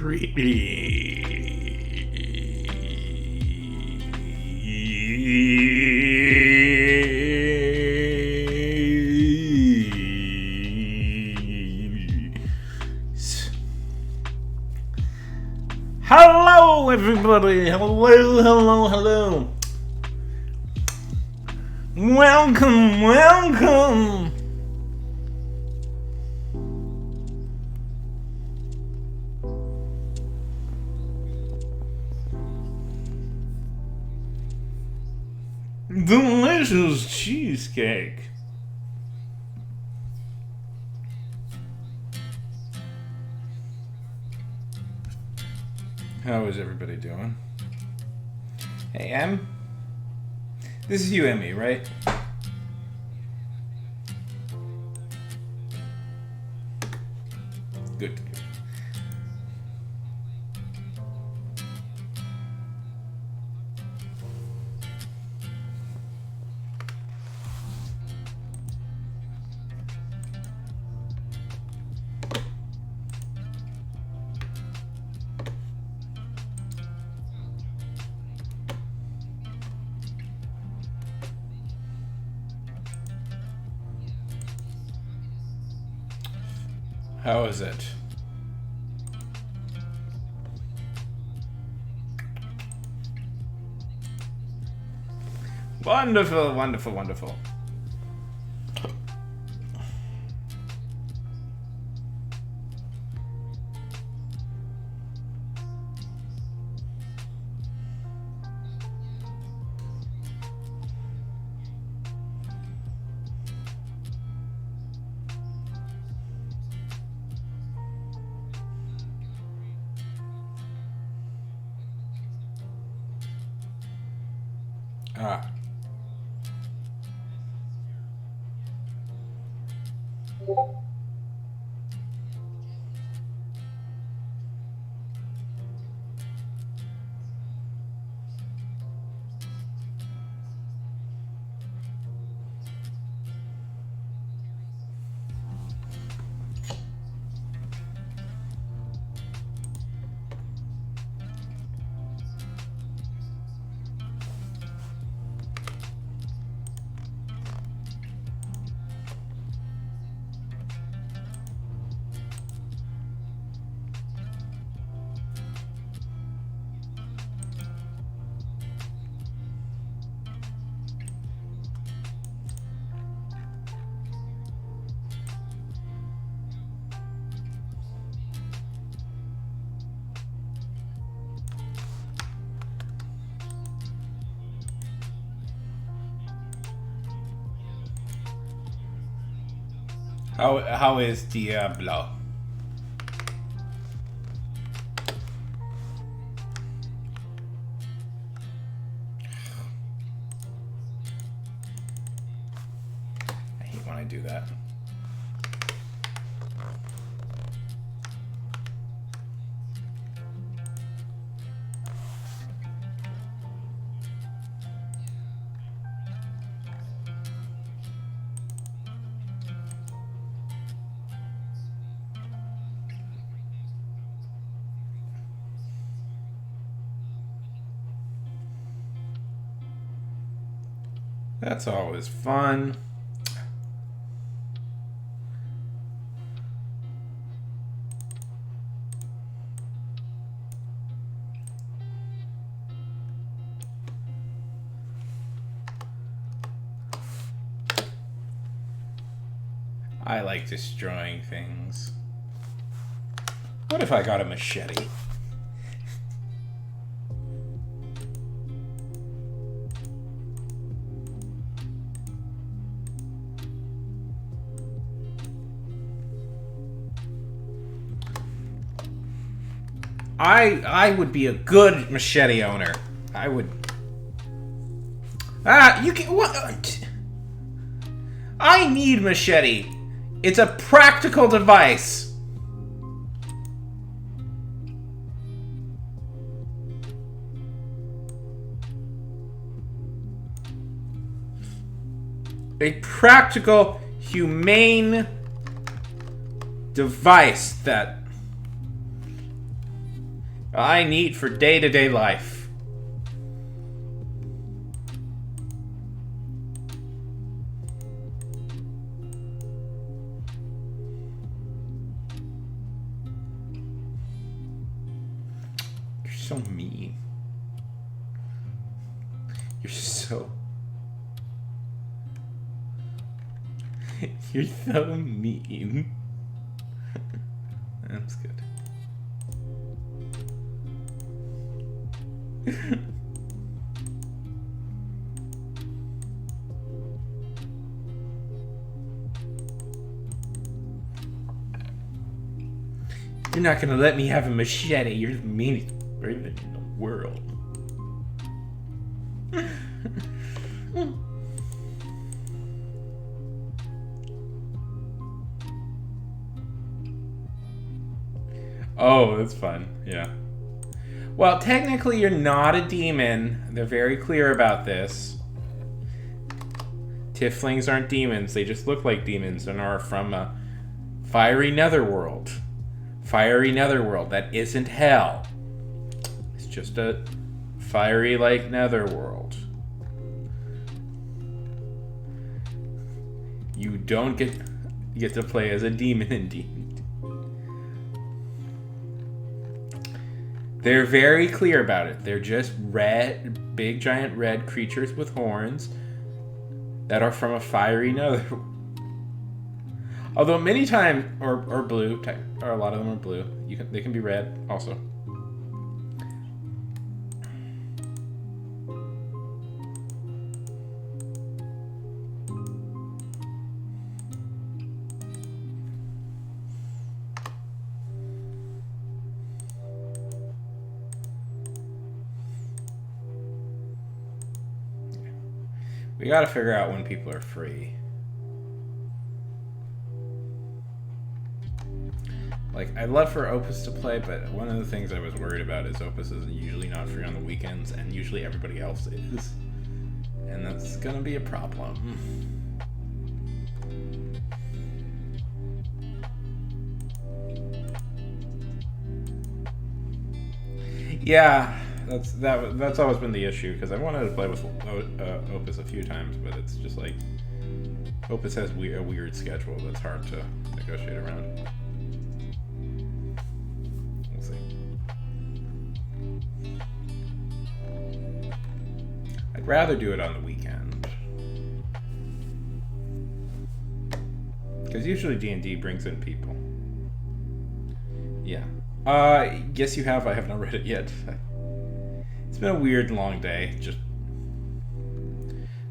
Hello, everybody. Hello. Welcome. Delicious cheesecake. How is everybody doing? Hey, Em? This is you, Emmy, right? Good. How is it? Wonderful. Ah. How is Diablo? I hate when I do that. That's always fun. I like destroying things. What if I got a machete? I would be a good machete owner. I would. You can what? I need machete. It's a practical device. A practical, humane device that I need for day-to-day life. You're so mean. You're so... You're so mean. That's good. You're not gonna let me have a machete. You're the meanest person in the world. Oh, that's fun. Yeah. Well, technically you're not a demon. They're very clear about this. Tieflings aren't demons. They just look like demons and are from a fiery netherworld. Fiery netherworld. That isn't hell. It's just a fiery, like, netherworld. You don't get to play as a demon indeed. They're very clear about it. They're just red, big giant red creatures with horns that are from a fiery nether. Although many times, or blue, or a lot of them are blue. They can be red also. We gotta figure out when people are free. Like, I'd love for Opus to play, but one of the things I was worried about is Opus is usually not free on the weekends, and usually everybody else is. And that's gonna be a problem. Yeah. That's always been the issue, because I wanted to play with Opus a few times, but it's just like Opus has a weird schedule that's hard to negotiate around. We'll see. I'd rather do it on the weekend, because usually D&D brings in people. Yeah. Yes, you have. I have not read it yet. It's been a weird long day. Just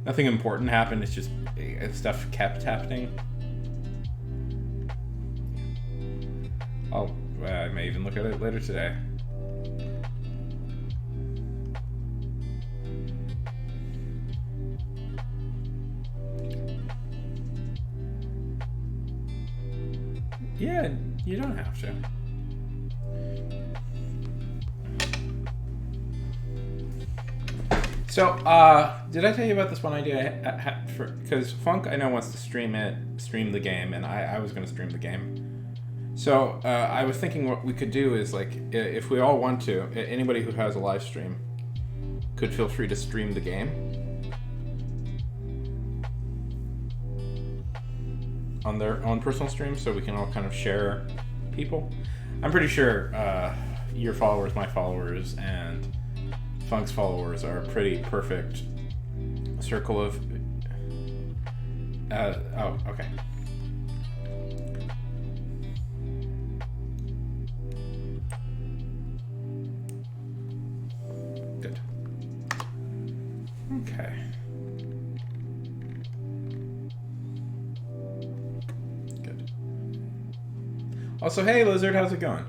nothing important happened. It's just stuff kept happening. I may even look at it later today. Yeah, you don't have to. So, did I tell you about this one idea I had for, because Funk, I know, wants to stream the game, and I was going to stream the game. So, I was thinking what we could do is, like, if we all want to, anybody who has a live stream could feel free to stream the game on their own personal stream, so we can all kind of share people. I'm pretty sure your followers, my followers, and Funk's followers are a pretty perfect circle of... oh, okay. Good. Okay. Good. Also, hey, Lizard, how's it going?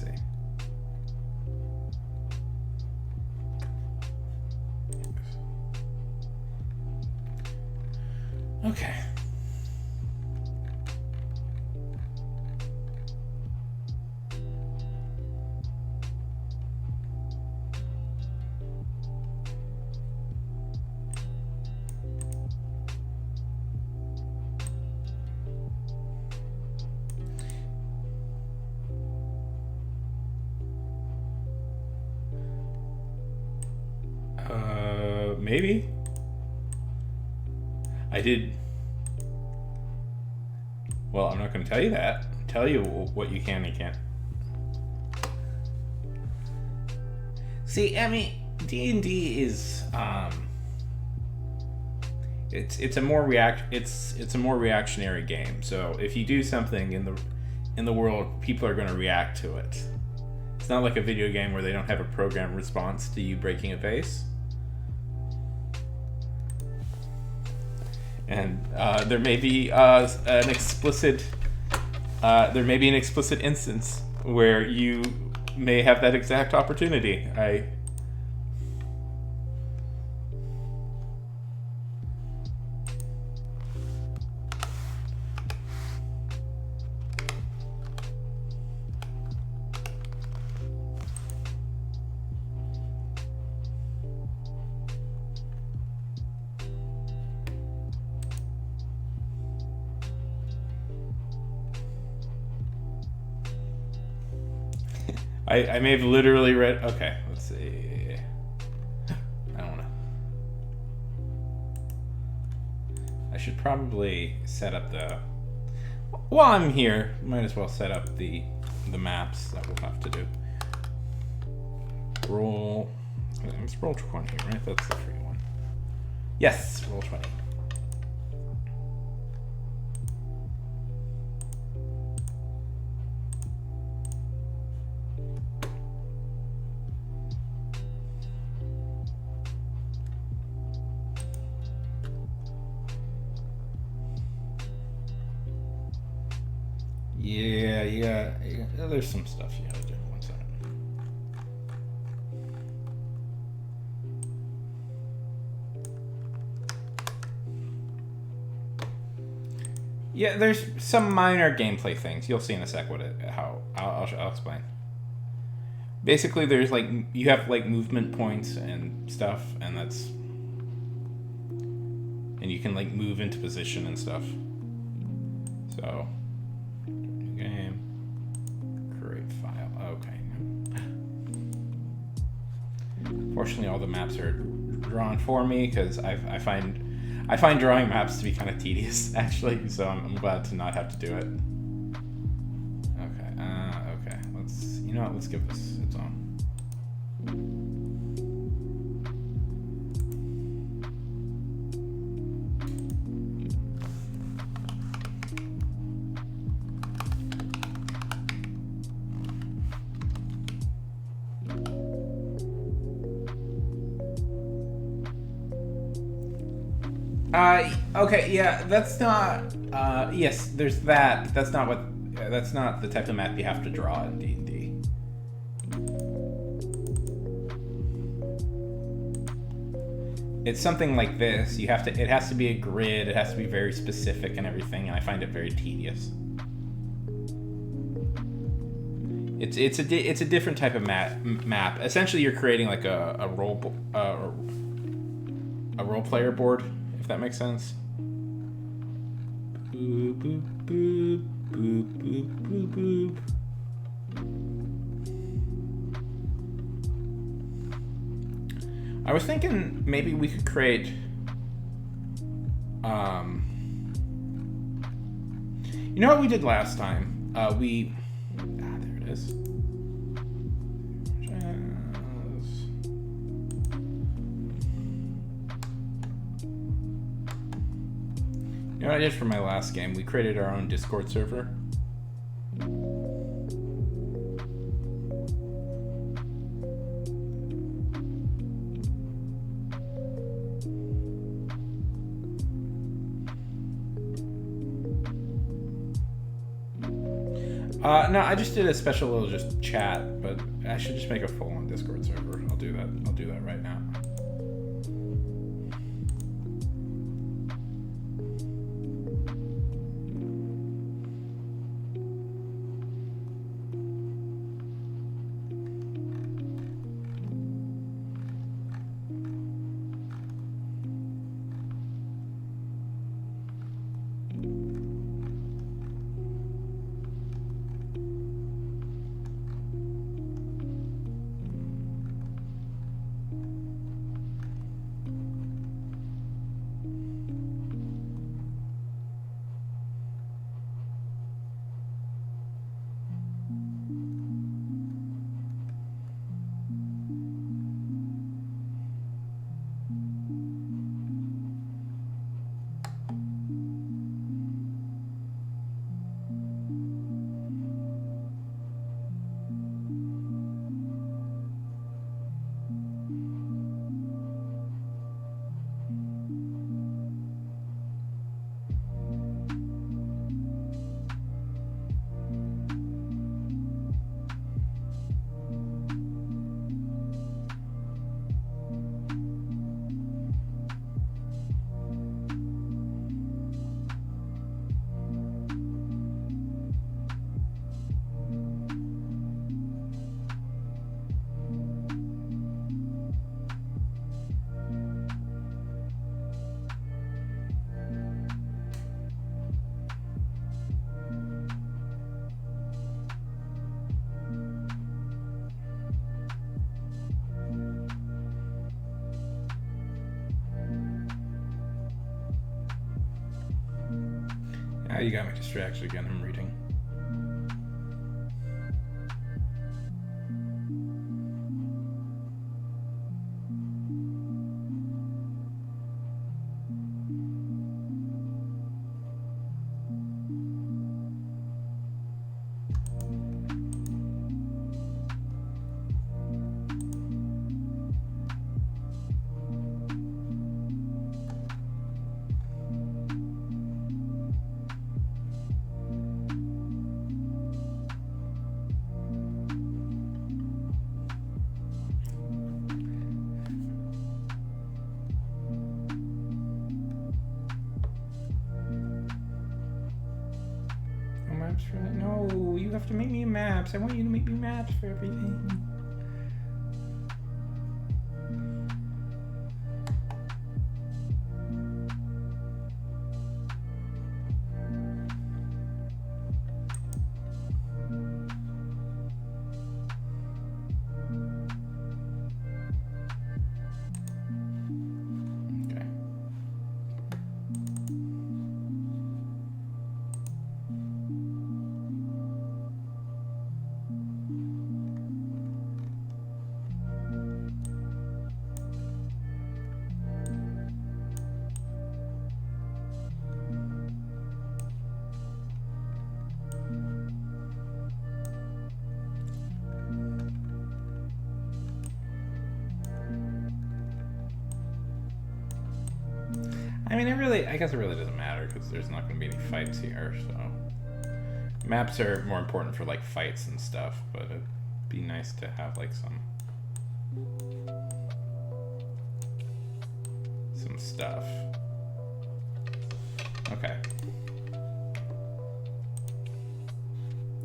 Let's see. Okay. Maybe. I did. Well, I'm not going to tell you that. Tell you what you can and can't. See, I mean, D&D is it's a more reactionary game. So if you do something in the world, people are going to react to it. It's not like a video game where they don't have a programmed response to you breaking a vase. And there may be an explicit instance where you may have that exact opportunity. I may have literally read. Okay, let's see. I don't know. I should probably set up the. While I'm here, might as well set up the maps that we'll have to do. Roll. It's roll 20, right? That's the free one. Yes, roll 20. Yeah. There's some stuff you gotta do. One second. Yeah, there's some minor gameplay things. You'll see in a sec how I'll explain. Basically, there's like you have like movement points and stuff, and you can like move into position and stuff. So. Game, create file. Okay. Fortunately, all the maps are drawn for me because I find drawing maps to be kind of tedious actually. So I'm glad to not have to do it. Okay. Okay. Let's give this its own. Okay, yeah, that's not, yes, there's that. That's not the type of map you have to draw in D&D. It's something like this. It has to be a grid, it has to be very specific and everything, and I find it very tedious. It's a different type of map. Essentially, you're creating like a role player board, if that makes sense. Boop, boop, boop, boop, boop, boop, boop. I was thinking maybe we could create you know what we did last time? There it is. You know what I did for my last game? We created our own Discord server. No, I just did a special little just chat, but I should just make a full-on Discord server. I'll do that. I'll do that right now. You got me distracted again. I'm reading. No, you have to make me maps. I want you to make me maps for everything. I mean, I guess it really doesn't matter because there's not going to be any fights here, so. Maps are more important for, like, fights and stuff, but it'd be nice to have, like, some stuff. Okay.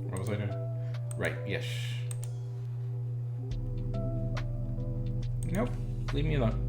What was I doing? Right, yes. Nope, leave me alone.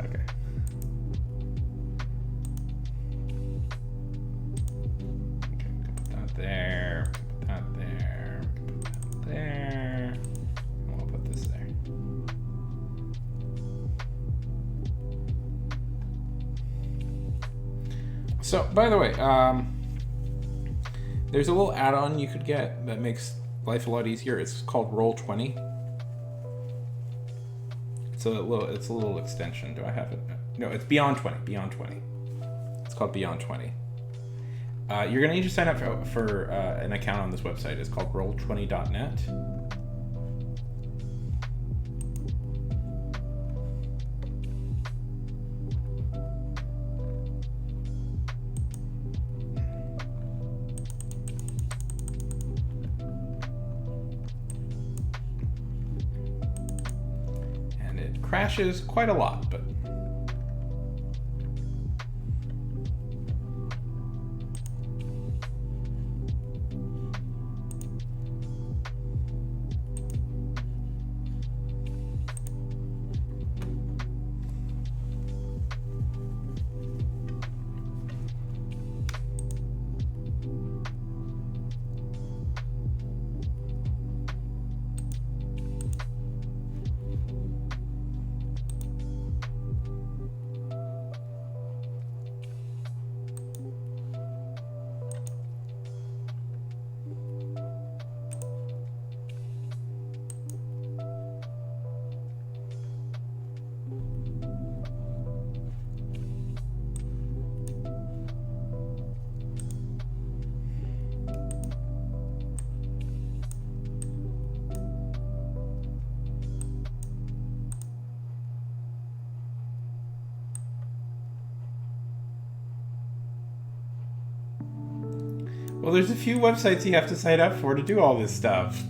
Okay. Okay, we can put that there. Put that there. Put that there. And we'll put this there. So, by the way, there's a little add-on you could get that makes life a lot easier, it's called Roll20. It's a little extension. Do I have it? No, it's Beyond 20. Beyond 20. It's called Beyond 20. You're gonna need to sign up for an account on this website. It's called Roll20.net. Crashes quite a lot, but well, there's a few websites you have to sign up for to do all this stuff.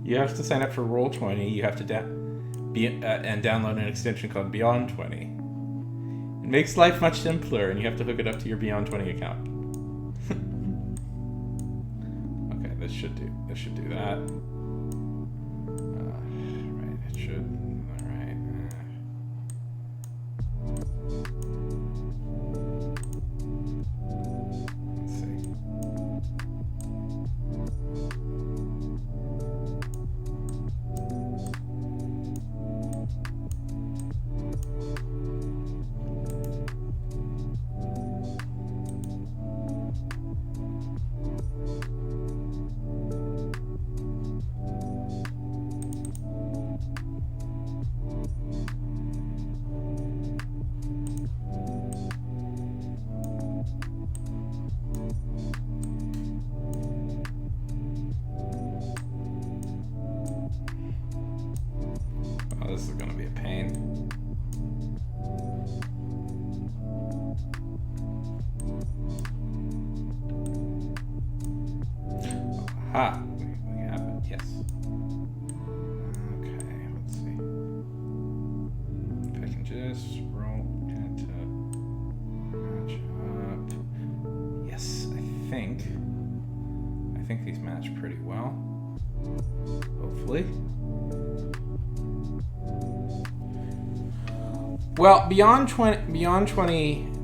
You have to sign up for Roll20. You have to and download an extension called Beyond 20. It makes life much simpler, and you have to hook it up to your Beyond 20 account. Okay, this should do that. Right, it should. All right. Let's see. This is going to be a pain. Aha! We have it, yes. Okay, let's see. If I can just roll into match up. Yes, I think these match pretty well. Hopefully. Well, Beyond 20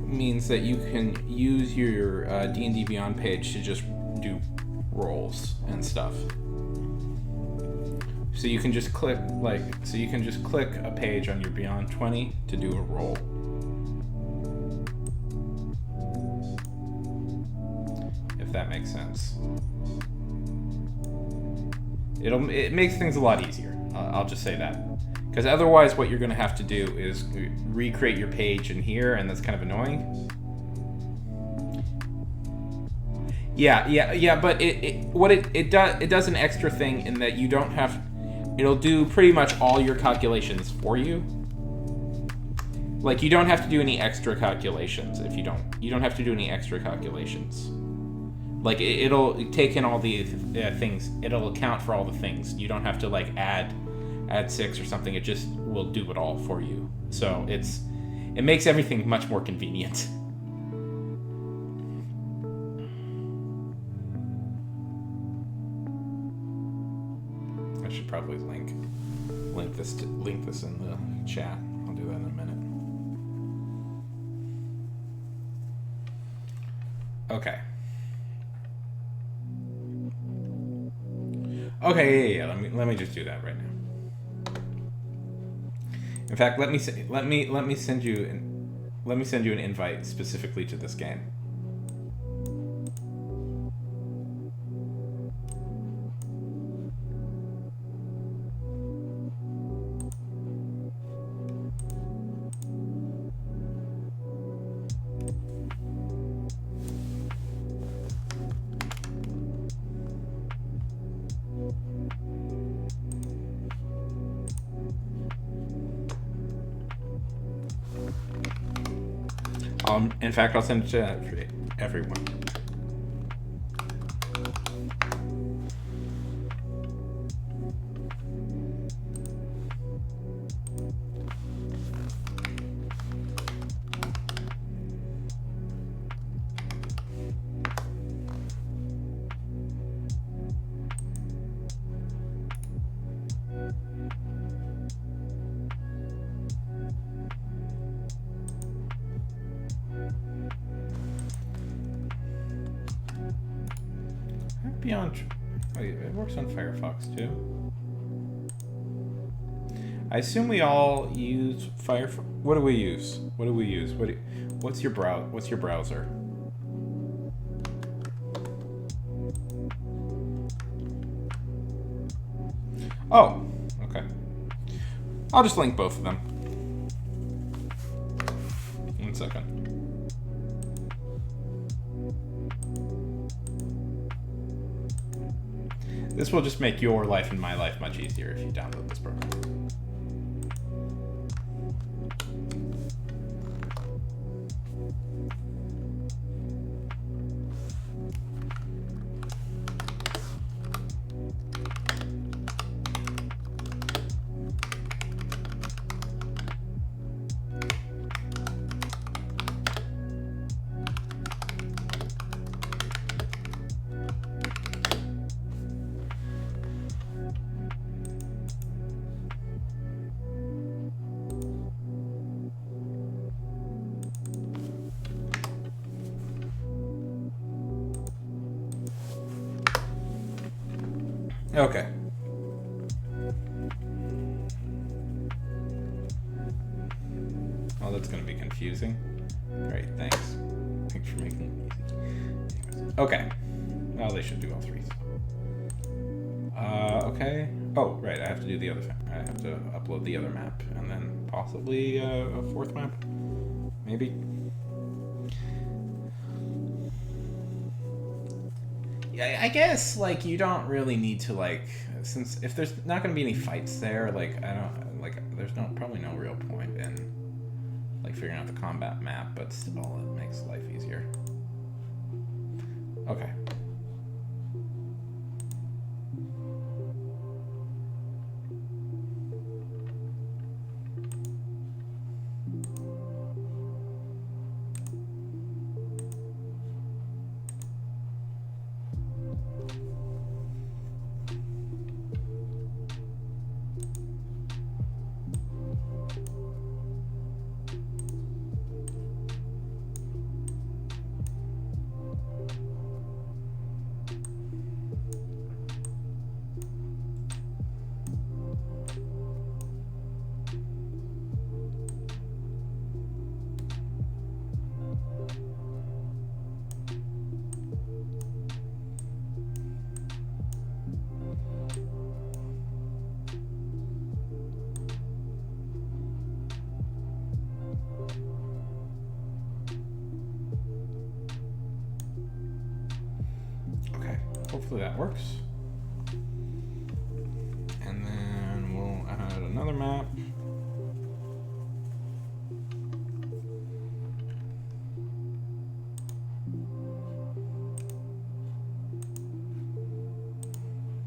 means that you can use your D&D Beyond page to just do rolls and stuff. So you can just click a page on your Beyond 20 to do a roll. If that makes sense. It makes things a lot easier. I'll just say that. Because otherwise what you're going to have to do is recreate your page in here, and that's kind of annoying. Yeah, but it does an extra thing in that you don't have... It'll do pretty much all your calculations for you. Like, you don't have to do any extra calculations if you don't. You don't have to do any extra calculations. Like, it'll take in all the things. It'll account for all the things. You don't have to, like, add 6 or something. It just will do it all for you. So it makes everything much more convenient. I should probably link this in the chat. I'll do that in a minute. Okay. Okay, yeah. Let me just do that right now. In fact, let me send you an invite specifically to this game. In fact, I'll send it to everyone. Beyond, it works on Firefox too. I assume we all use Firefox. What do we use? What's your browser? Oh, okay. I'll just link both of them. 1 second. This will just make your life and my life much easier if you download this program. Okay. Oh, that's going to be confusing. Great, thanks. Thanks for making it easy. Anyways. Okay. Well, they should do all three. Okay. Oh, right, I have to do the other thing. I have to upload the other map, and then possibly a fourth map? Maybe? I guess, like, you don't really need to, like, since if there's not going to be any fights there, like, there's probably no real point in, like, figuring out the combat map, but still, it makes life easier. Okay. Hopefully that works. And then we'll add another map.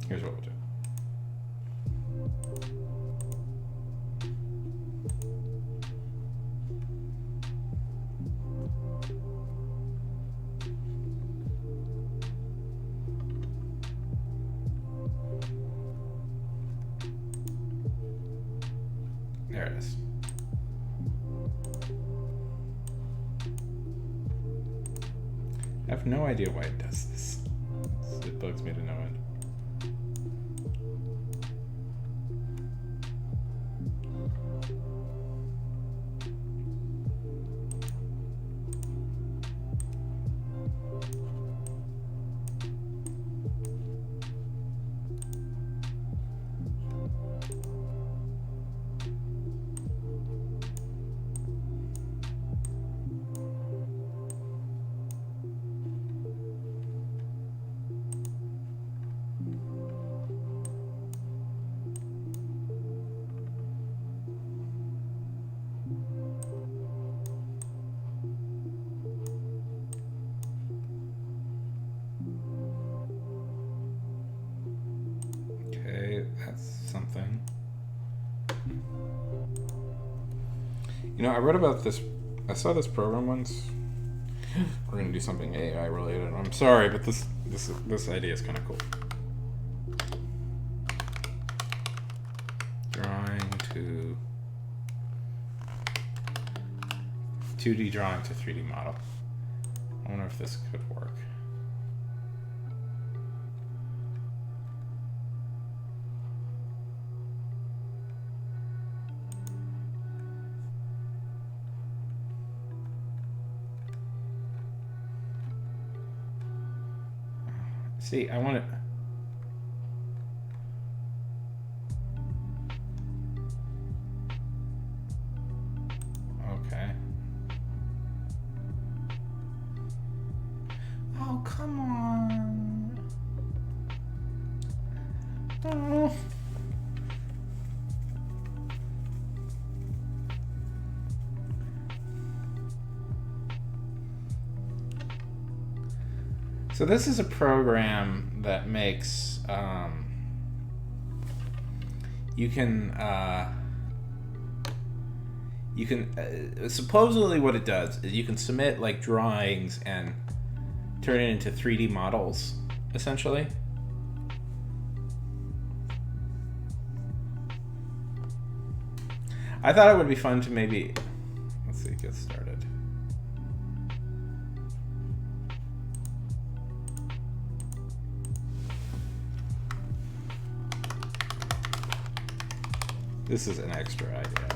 Here's what we'll do. There it is. I have no idea why it does this. It bugs me to no end. You know, I read about this. I saw this program once. We're gonna do something AI related. I'm sorry, but this idea is kind of cool. Drawing to 2D drawing to 3D model. I wonder if this could work. See, I want it. Okay. Oh, come on. Oh. So this is a program that makes you can supposedly what it does is you can submit like drawings and turn it into 3D models essentially. I thought it would be fun to maybe, let's see, get started. This is an extra idea.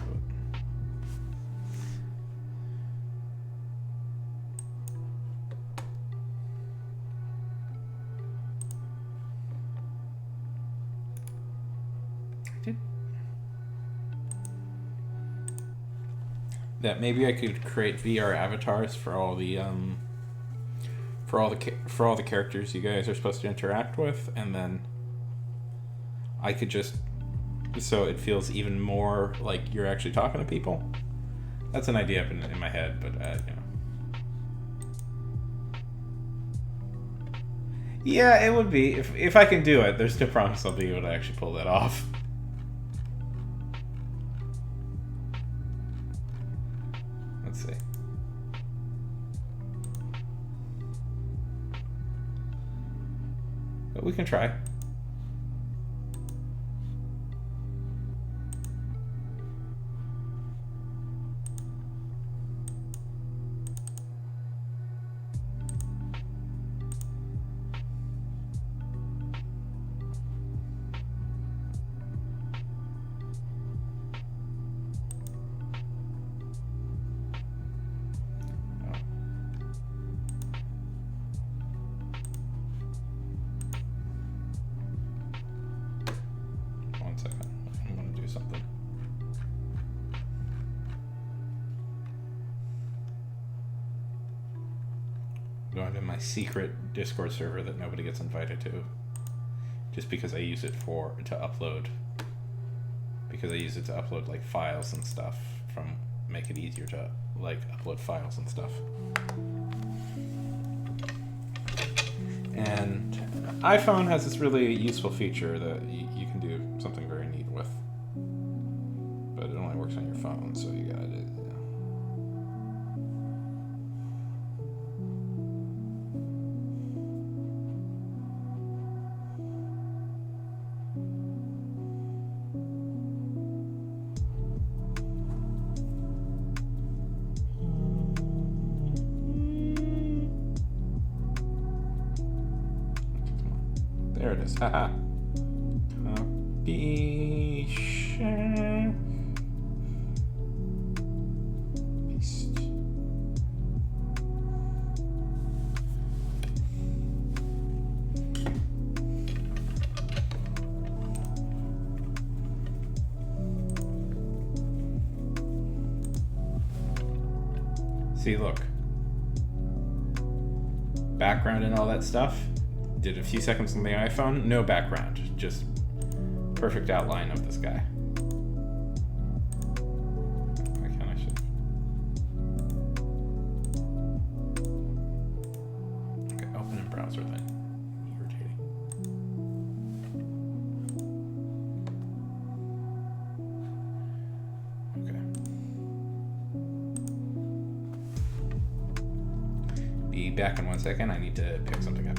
That maybe I could create VR avatars for all the characters you guys are supposed to interact with, and then I could just, so it feels even more like you're actually talking to people. That's an idea up in my head, but you know. Yeah, it would be if I can do it. There's no promise I'll be able to actually pull that off. Let's see. But we can try. Going to my secret Discord server that nobody gets invited to, just because I use it to upload. Because I use it to upload like files and stuff make it easier to like upload files and stuff. And iPhone has this really useful feature that you can do something very neat with, but it only works on your phone, so you gotta do. There it is. Haha. Copy. Share. Paste. See, look. Background and all that stuff. Did a few seconds on the iPhone, no background, just perfect outline of this guy. Why can't I shift? Okay, open in browser then. Irritating. back in 1 second. I need to pick something up.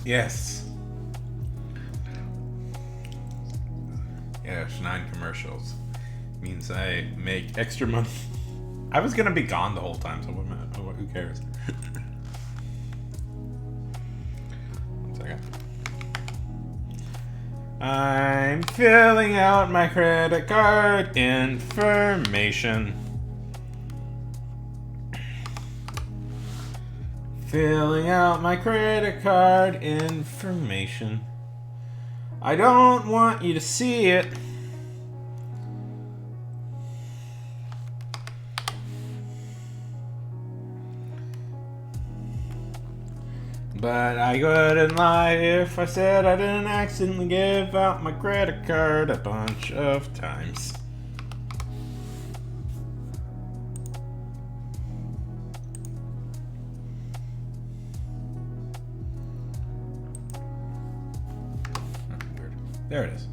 Yes. Yes, 9 commercials. Means I make extra money. I was gonna be gone the whole time, so who cares? One second. I'm filling out my credit card information. Filling out my credit card information. I don't want you to see it. But I wouldn't lie if I said I didn't accidentally give out my credit card a bunch of times. Weird. There it is.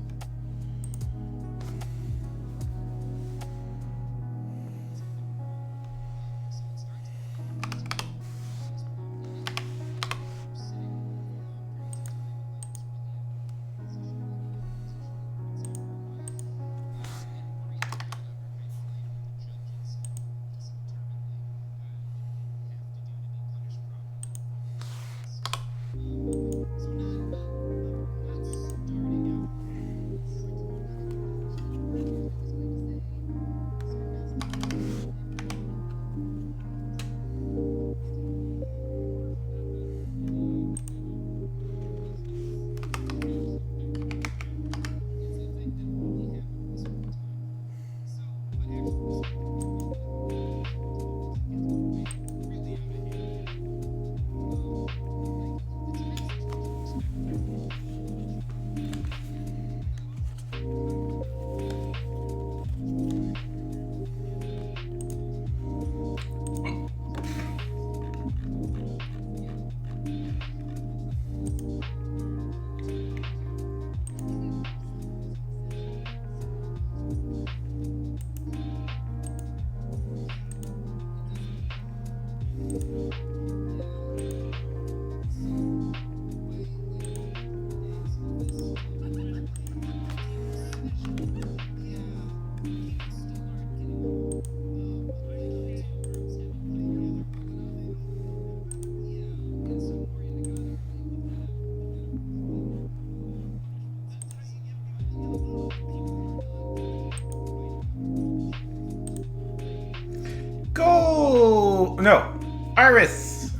Go! No. Iris!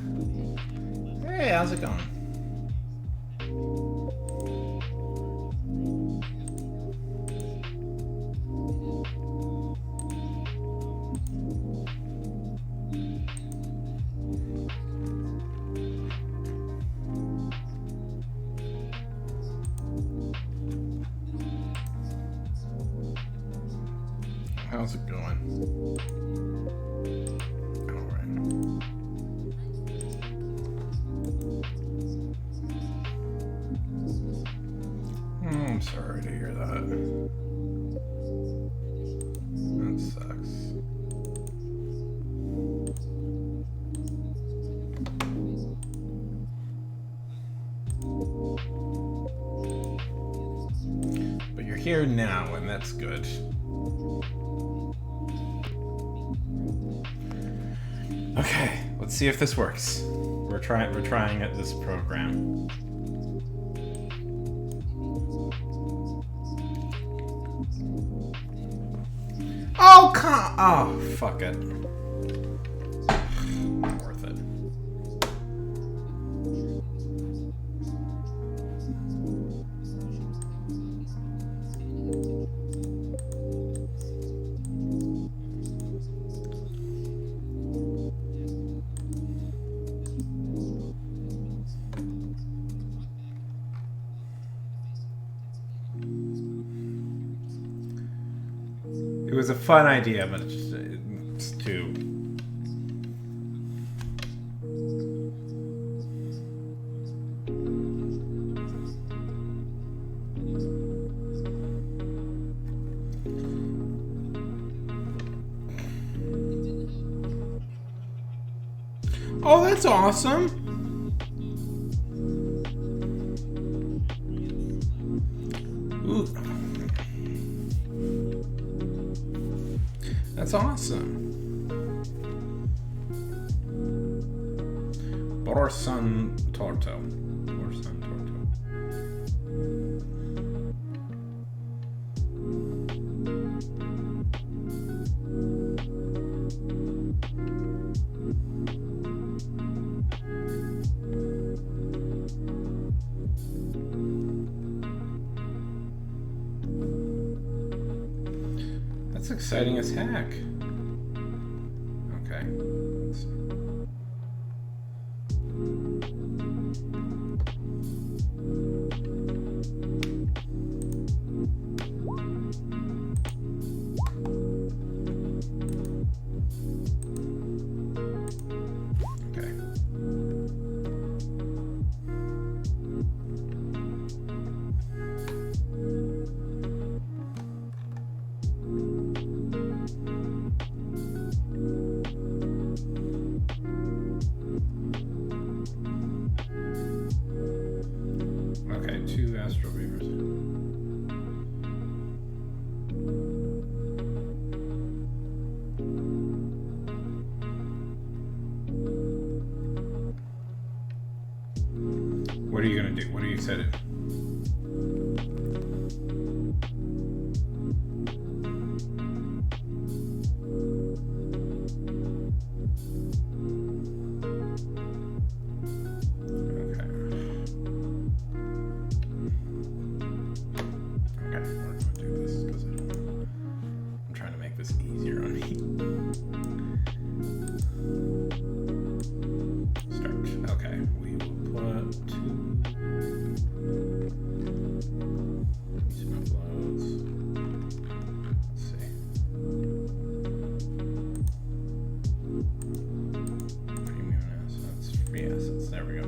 Hey, how's it going? How's it going? I'm sorry to hear that. That sucks. But you're here now, and that's good. Okay, let's see if this works. We're trying at this program. Oh, fuck it. Not worth it. It was a fun idea, but it's too... Oh, that's awesome! That's awesome. Borsan Torto. Borsan Torto. That's exciting as heck. Okay. Okay, 2 Astral Reavers. What are you gonna do? What are you excited? Easier on me. Start. Okay, we will put 2 uploads. Let's see. Premium assets, free assets. There we go.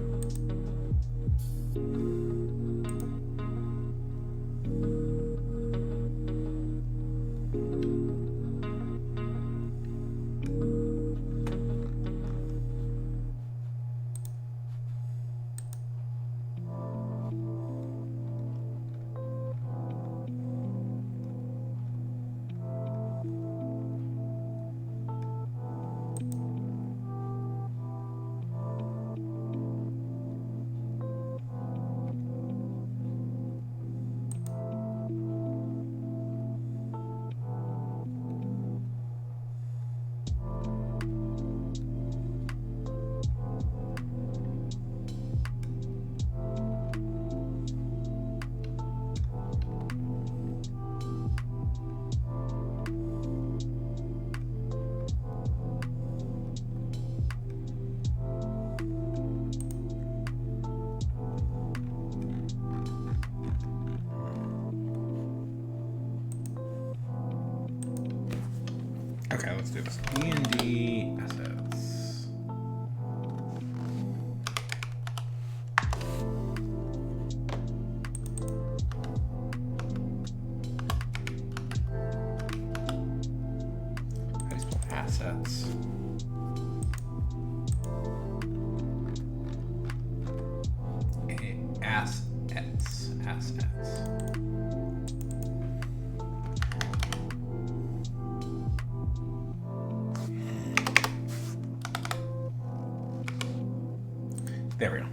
Okay, let's do this. D&D assets. How do you spell assets? Assets. There we go.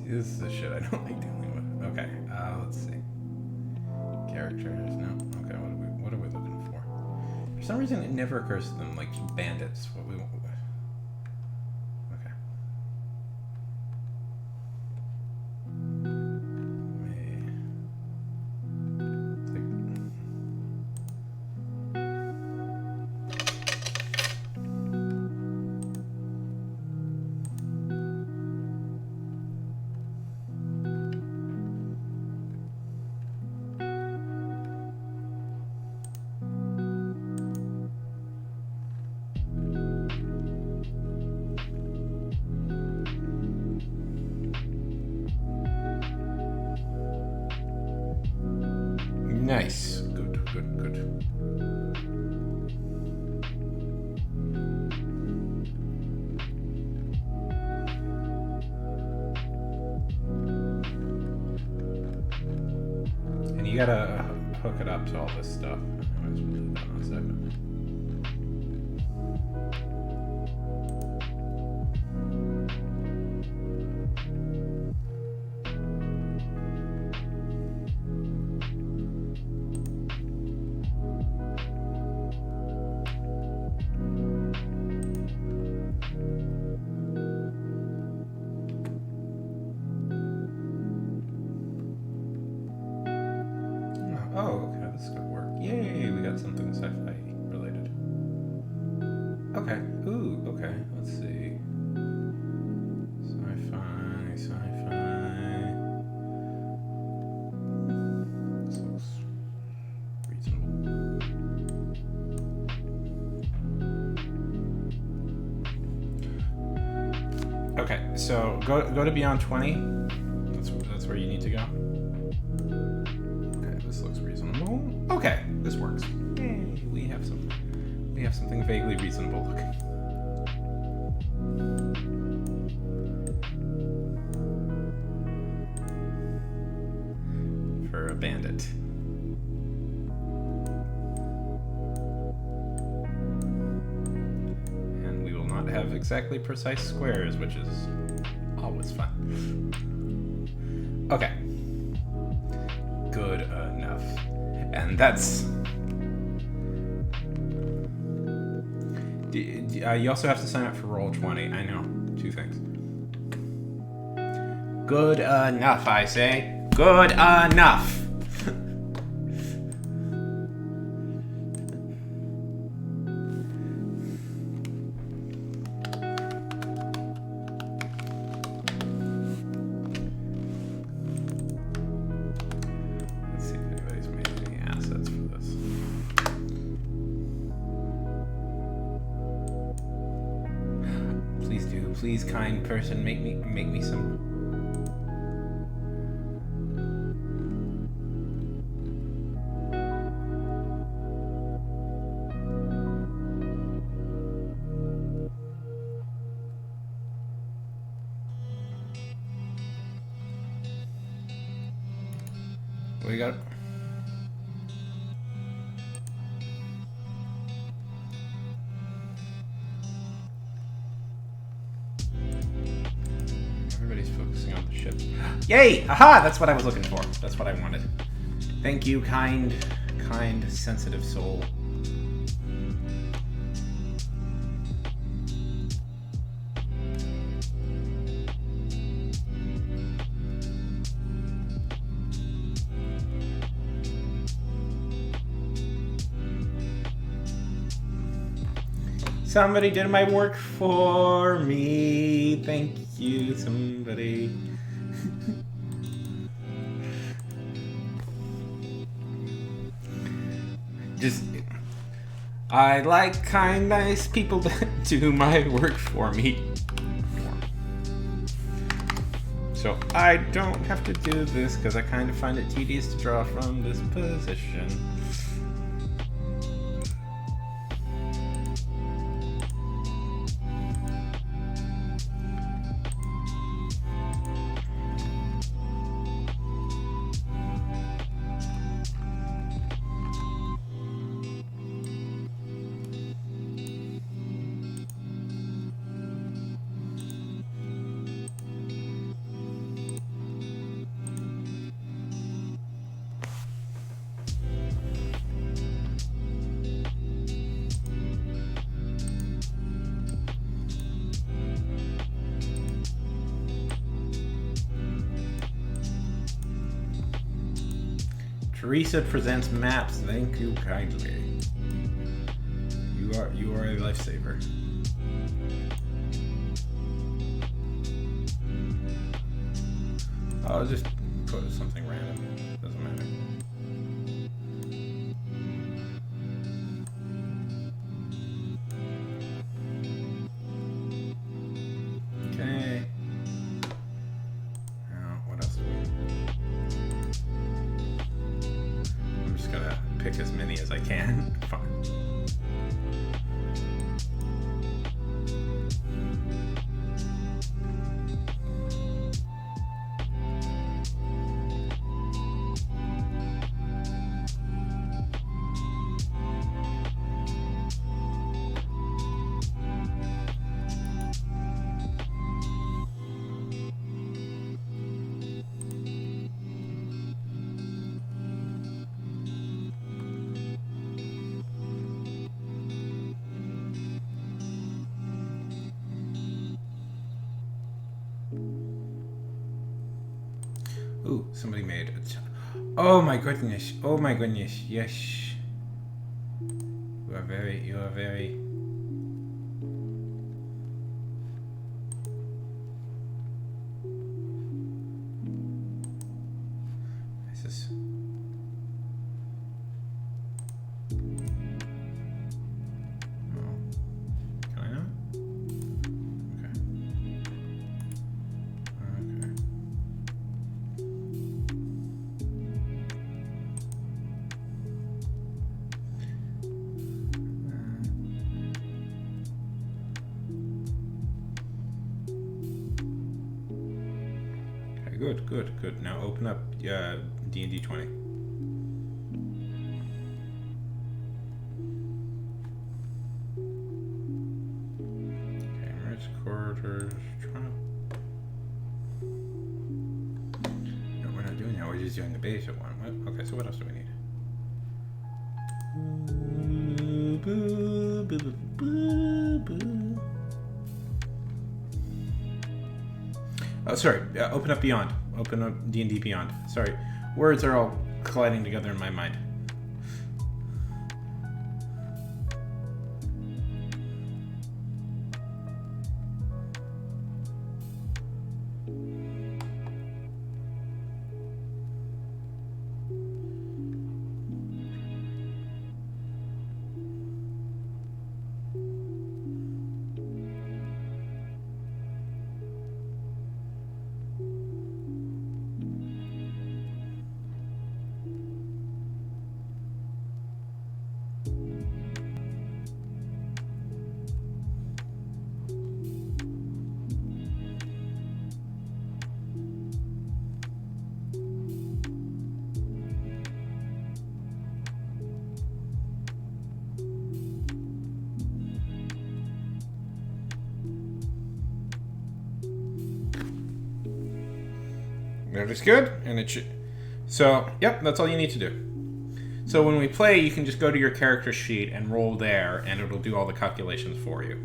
This is the shit I don't like dealing with. Okay, let's see. Characters, no. Okay, what are we looking for? For some reason, it never occurs to them, like, bandits. What we want. Okay. Nice. Good, good, good. And you gotta hook it up to all this stuff. Anyways, we'll do that in a second. Oh, okay, this is gonna work. Yay, we got something sci-fi related. Okay, ooh, okay, let's see. Sci-fi, sci-fi. This looks reasonable. Okay, so go to Beyond 20. That's where you need to go. This looks reasonable. Okay, this works. Yay, we have something vaguely reasonable looking. For a bandit. And we will not have exactly precise squares, which is always fun. Okay. Good enough. And that's... you also have to sign up for Roll20. I know. 2 things. Good enough, I say. Good enough! Please, kind person, make me some. We got. Focusing on the ship. Yay! Aha! That's what I was looking for. That's what I wanted. Thank you, kind, sensitive soul. Somebody did my work for me. Thank you, somebody. I like kind, nice people that do my work for me. So I don't have to do this because I kind of find it tedious to draw from this position. Teresa presents maps. Thank you kindly. You are a lifesaver. I'll just put something random. Doesn't matter. Okay. Now, what else do we? I'm just gonna pick as many as I can. Fine. Ooh, somebody made it. Oh my goodness. Oh my goodness. Yes. You are very. This is. Oh. Can I not? Good. Now open up D&D 20. Okay, merge quarters. No, we're not doing that. We're just doing the basic one. What? Okay, so what else do we need? Oh, sorry. Open up Beyond. Open up D&D Beyond. Sorry. Words are all colliding together in my mind. That is good, and it should. So, yep, that's all you need to do. So when we play, you can just go to your character sheet and roll there, and it'll do all the calculations for you.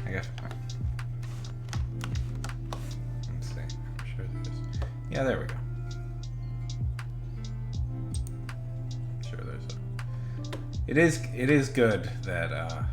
I guess. Let's see. I'm sure there is. Yeah, there we go. Sure, there's a. It is good that.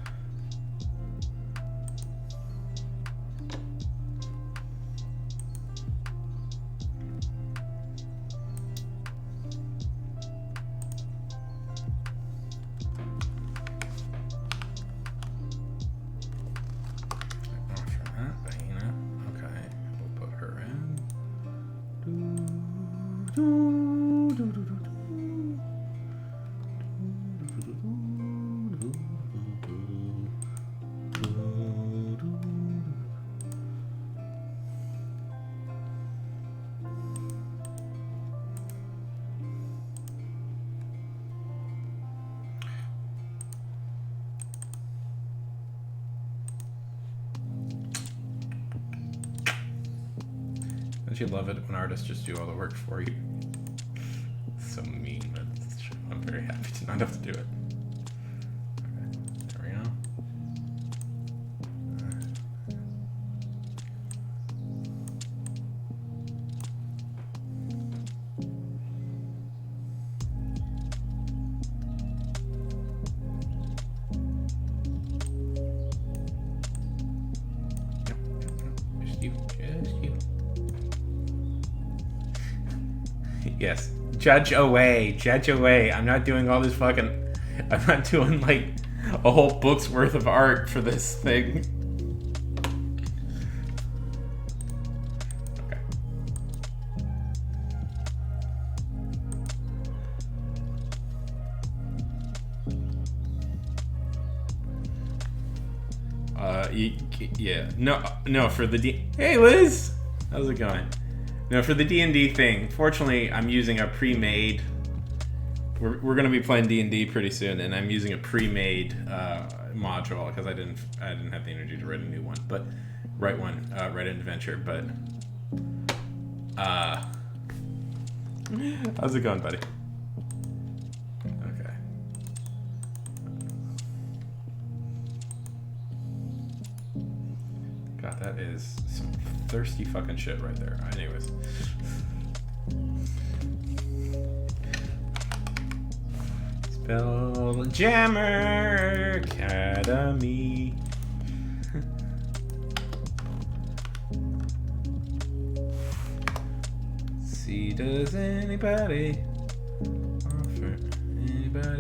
Don't you love it when artists just do all the work for you? It's so mean, but it's true. I'm very happy to not have to do it. Okay, there we go. Yes. Judge away. Judge away. I'm not doing all this fucking... I'm not doing, like, a whole book's worth of art for this thing. Okay. Yeah. No, for the D... Hey, Liz! How's it going? No, for the D&D thing, fortunately, I'm using a pre-made... We're going to be playing D&D pretty soon, and I'm using a pre-made module, because I didn't have the energy to write a new one, but... Write an adventure, but... How's it going, buddy? Okay. God, that is some thirsty fucking shit right there. Anyways. Spelljammer Academy. See, does anybody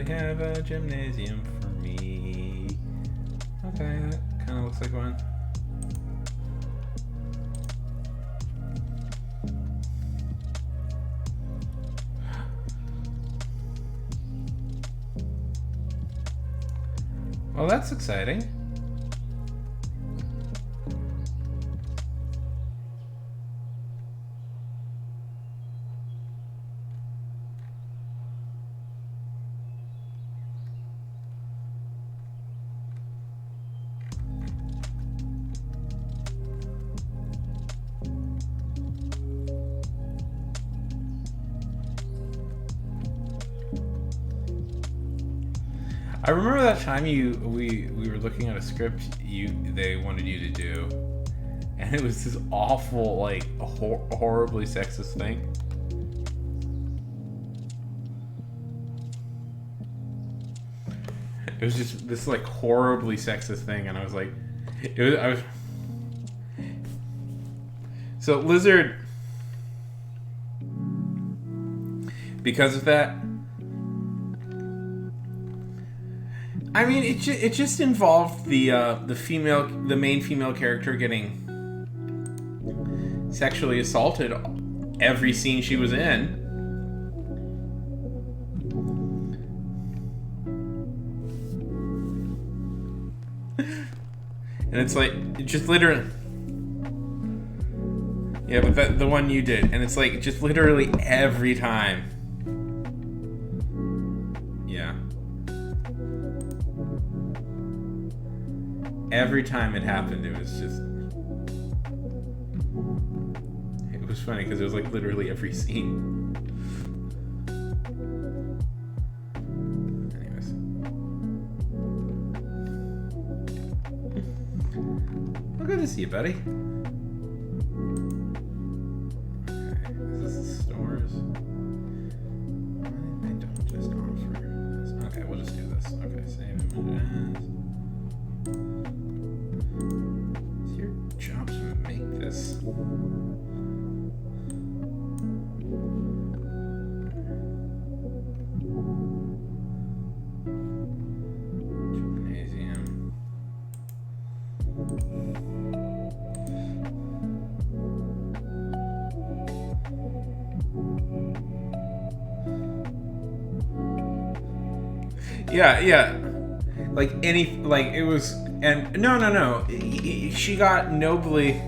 have a gymnasium for me? Okay, that kind of looks like one. Well, that's exciting. I remember that time we were looking at a script they wanted you to do, and it was this awful, like, horribly sexist thing. It was just this, like, horribly sexist thing, and I was like, so Lizard, because of that, I mean, it just involved the main female character getting sexually assaulted every scene she was in. And it's like, it just literally... Yeah, but the one you did, and it's like, just literally every time. Yeah. Every time it happened, it was just... It was funny, because it was like literally every scene. Anyways. is you, buddy? Okay, is this the stores? Why they don't just offer this? Okay, we'll just do this. Okay, save image as. It's your job to make this. Gymnasium. Yeah. Like it was, and no. She got nobly.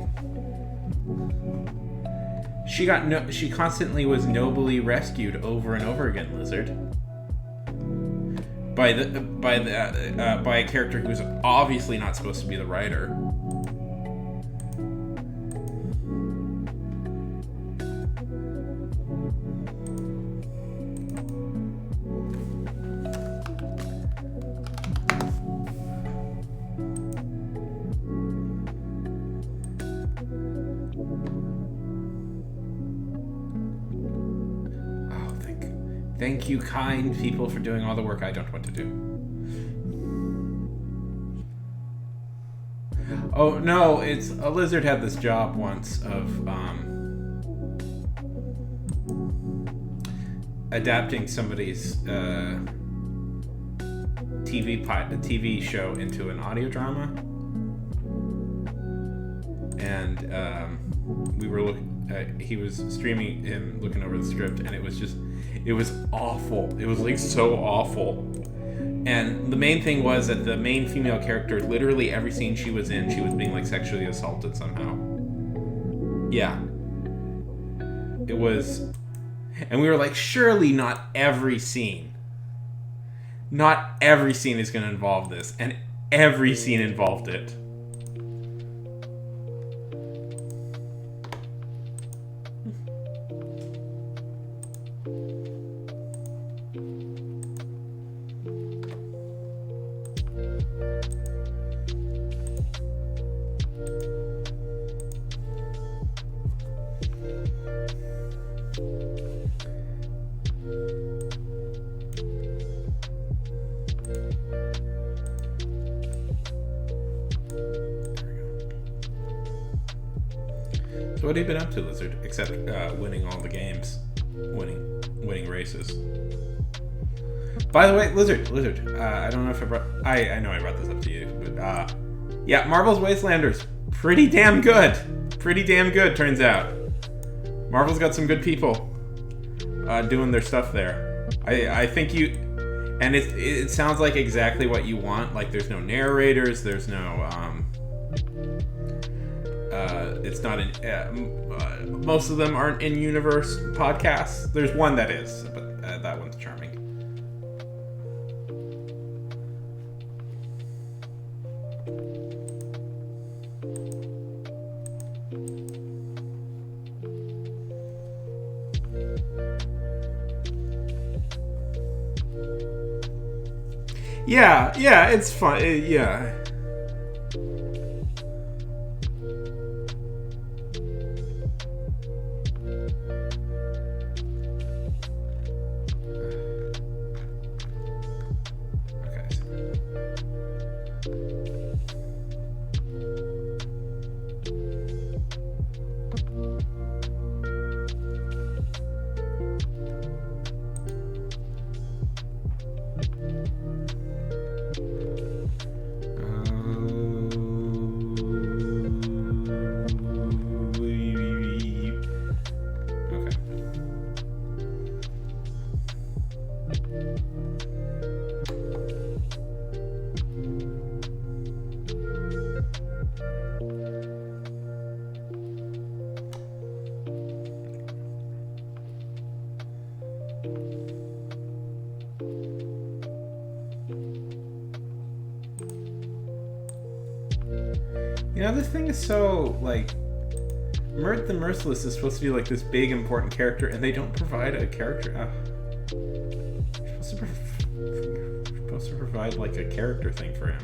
She constantly was nobly rescued over and over again, Lizard. By a character who's obviously not supposed to be the writer. Thank you, kind people, for doing all the work I don't want to do. Oh, no, it's... A lizard had this job once of, adapting somebody's, TV show into an audio drama. And, we were looking... he was streaming him looking over the script, and it was awful. It was like so awful. And the main thing was that the main female character, literally every scene she was in, she was being like sexually assaulted somehow. Yeah. It was, and we were like, surely not every scene is going to involve this, and every scene involved it. So what have you been up to, Lizard? Except winning all the games, winning races. By the way, Lizard. I don't know if I know I brought this up to you, but yeah, Marvel's Wastelanders, pretty damn good. Turns out, Marvel's got some good people doing their stuff there. I think you, and it sounds like exactly what you want. Like, there's no narrators, there's no it's not in most of them aren't in universe podcasts. There's one that is, but that one's charming. Yeah, it's fun. Yeah. You know, this thing is so, like, Mert the Merciless is supposed to be, like, this big, important character, and they don't provide a character. You're supposed to provide, like, a character thing for him.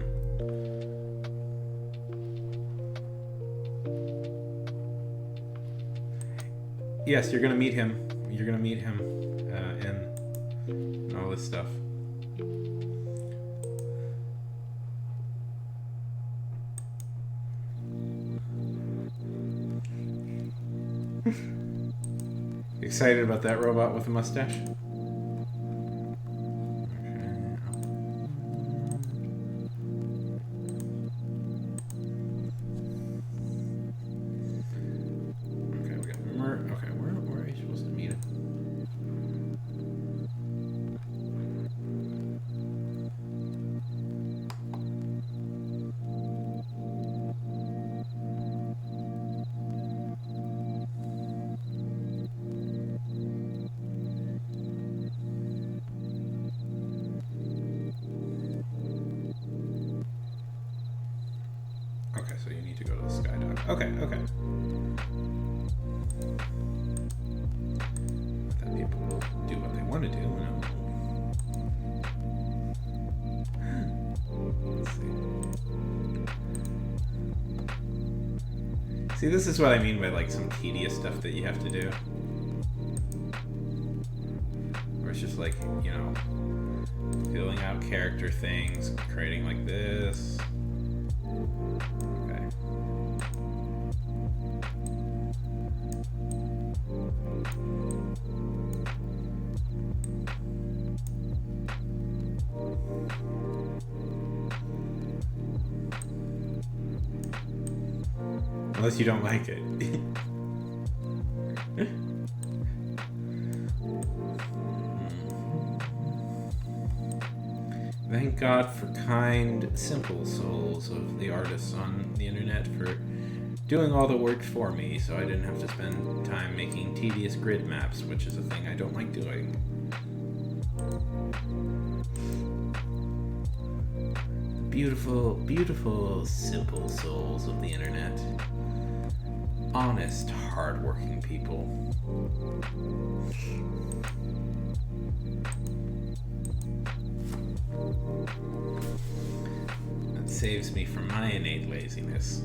Yes, you're gonna meet him. You're gonna meet him, and all this stuff. Excited about that robot with a mustache? Okay, we got okay, where are you supposed to meet him? Okay, so you need to go to the Skydock. Okay. Let people do what they want to do. Let's see. See, this is what I mean by like some tedious stuff that you have to do. Where it's just like, you know, filling out character things, creating like this. Okay. Unless you don't like it. Thank God for kind, simple souls of the artists on the internet for doing all the work for me so I didn't have to spend time making tedious grid maps, which is a thing I don't like doing. Beautiful, beautiful, simple souls of the internet. Honest, hard-working people. That saves me from my innate laziness.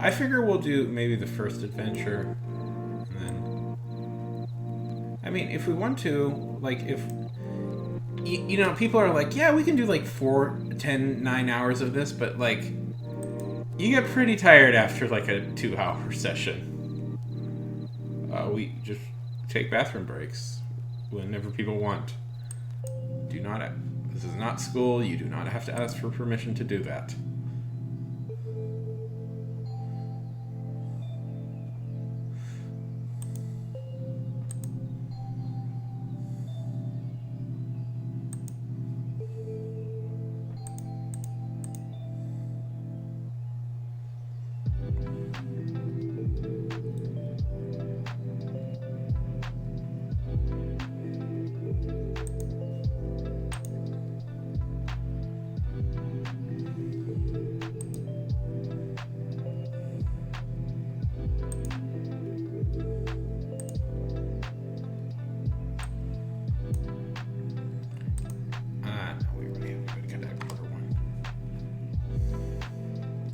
I figure we'll do maybe the first adventure, and then... I mean, if we want to, like, if... You know, people are like, yeah, we can do, like, 4, 10, 9 hours of this, but, like, you get pretty tired after, like, a 2-hour session. We just take bathroom breaks whenever people want. Do not... This is not school. You do not have to ask for permission to do that.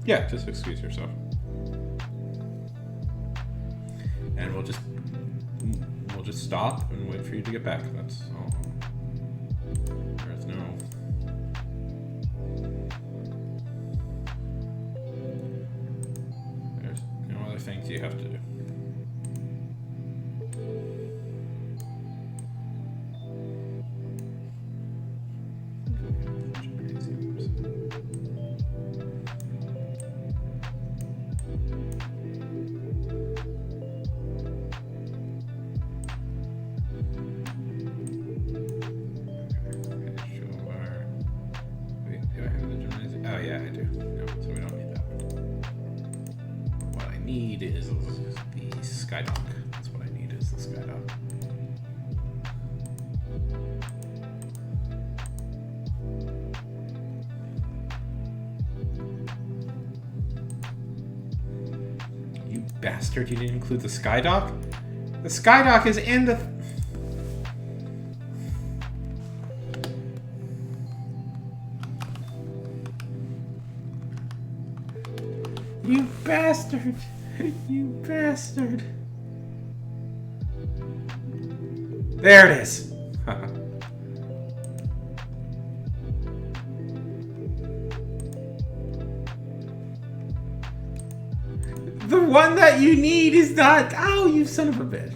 Yeah, just excuse yourself. And we'll just stop and wait for you to get back. That's all. There's no other things you have to do. Is the Skydock. That's what I need is the Skydock. bastard, you didn't include the Skydock? The Skydock is in the... You bastard! You bastard! There it is! The one that you need is not... Oh, you son of a bitch.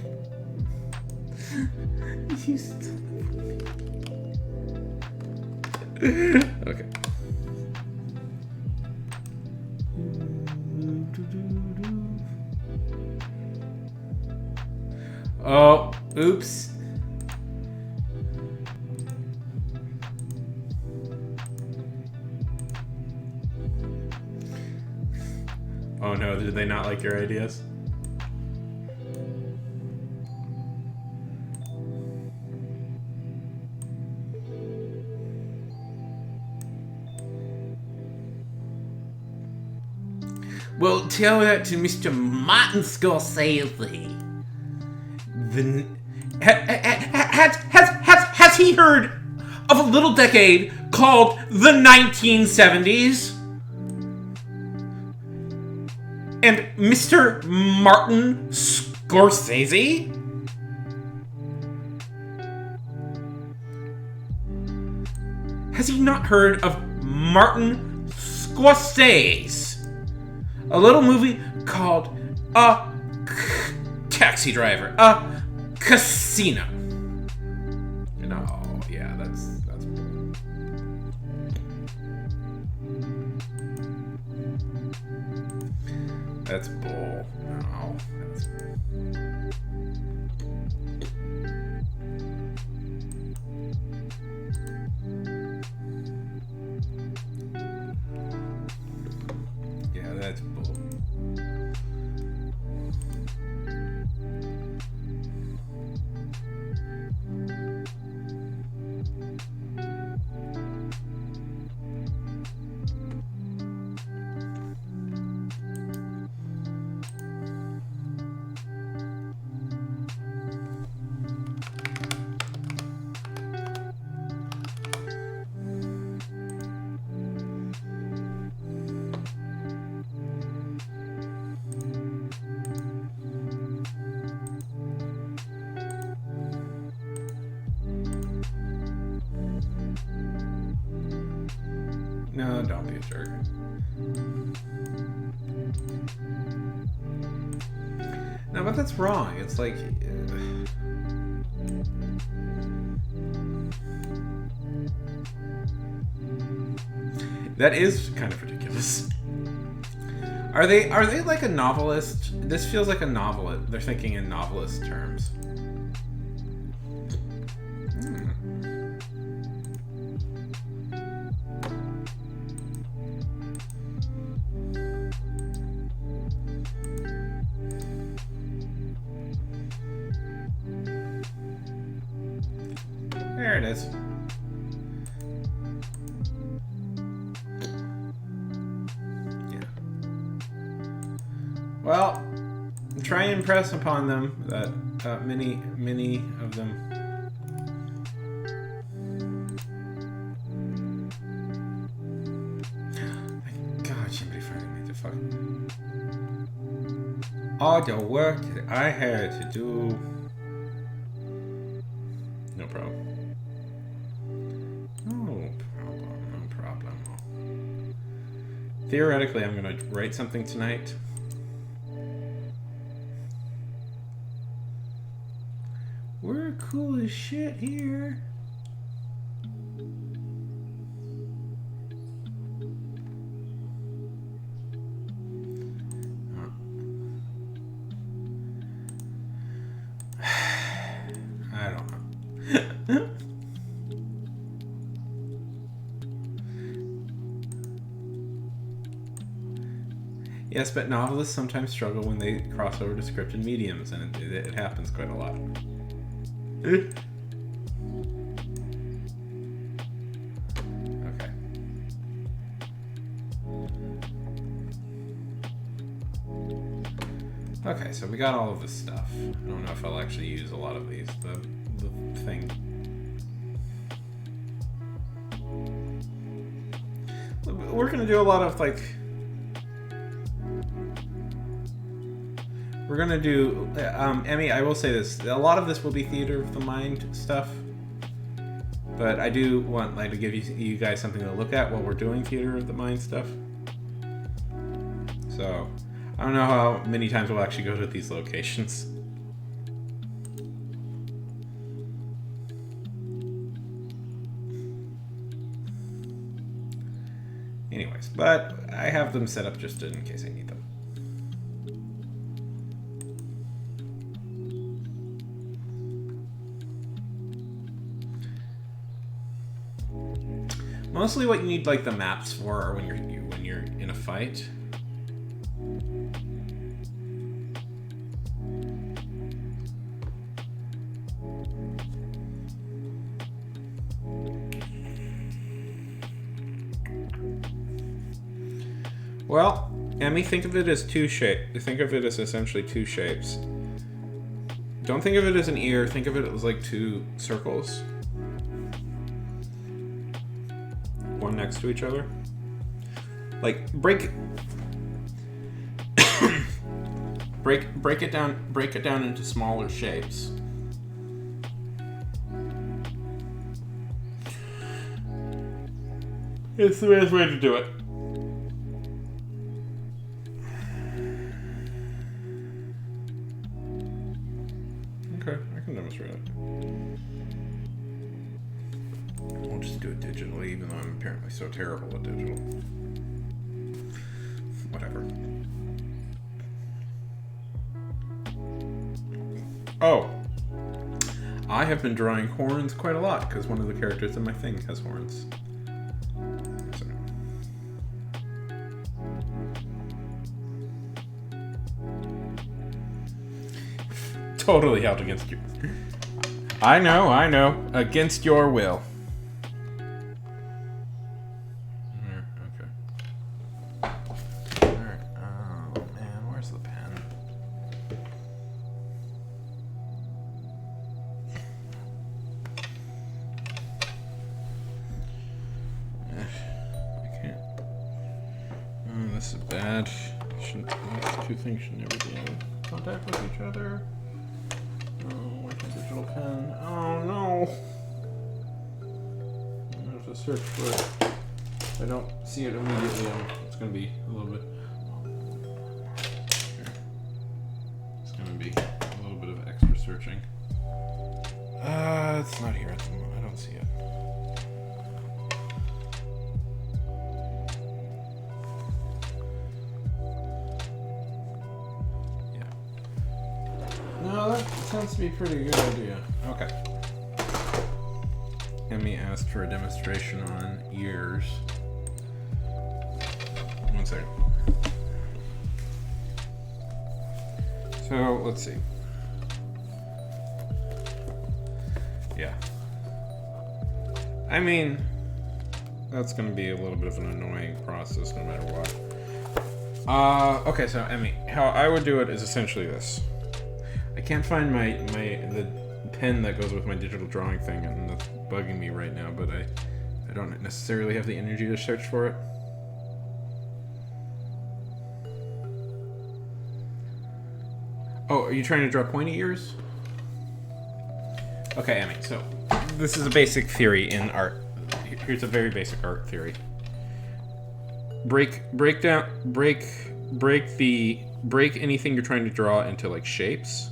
You son of a bitch. Okay. Oh, oops. Oh no, did they not like your ideas? Well, tell that to Mr. Martin Scorsese. Has he heard of a little decade called the 1970s? And Mr. Martin Scorsese? Has he not heard of Martin Scorsese? A little movie called Taxi Driver, Casino. No, yeah, that's bull. That's bull. No, that's bull. Yeah, that's bull. No, don't be a jerk. No, but that's wrong. It's like... That is kind of ridiculous. Are they like a novelist? This feels like a novelist. They're thinking in novelist terms. There it is. Yeah. Well, try and impress upon them that many of them. Thank God, somebody finally made the fucking. All the work that I had to do. No problem. No problem. Theoretically, I'm gonna write something tonight. We're cool as shit here. I don't know. Yes, but novelists sometimes struggle when they cross over to scripted mediums, and it happens quite a lot. Okay. Okay, so we got all of this stuff. I don't know if I'll actually use a lot of these. The thing. We're gonna do a lot of like. We're gonna do. Emmy, I will say this: a lot of this will be theater of the mind stuff. But I do want like to give you guys something to look at while we're doing theater of the mind stuff. So, I don't know how many times we'll actually go to these locations. Anyways, but I have them set up just in case I need them. Mostly what you need like the maps for are when you're in a fight. Well, Emmy, think of it as think of it as essentially two shapes. Don't think of it as an ear, think of it as like two circles. One next to each other. Like break it down into smaller shapes. It's the best way to do it. Okay, I can demonstrate it. I'll just do it digitally, even though I'm apparently so terrible at digital. Whatever. Oh. I have been drawing horns quite a lot, because one of the characters in my thing has horns. So. Totally held against you. I know. Against your will. This is bad. These two things should never be in contact with each other. Oh, where's my digital pen? Oh no! I have to search for it. If I don't see it immediately, it's going to be a little bit. It's going to be a little bit of extra searching. It's not here at the moment. I don't see it. No, that sounds to be a pretty good idea. Okay. Emmy asked for a demonstration on ears. One second. So, let's see. Yeah. I mean, that's going to be a little bit of an annoying process no matter what. Okay, so Emmy, how I would do it is essentially this. I can't find the pen that goes with my digital drawing thing, and that's bugging me right now, but I don't necessarily have the energy to search for it. Oh, are you trying to draw pointy ears? Okay, Emmy, so this is a basic theory in art. Here's a very basic art theory. Break anything you're trying to draw into like shapes.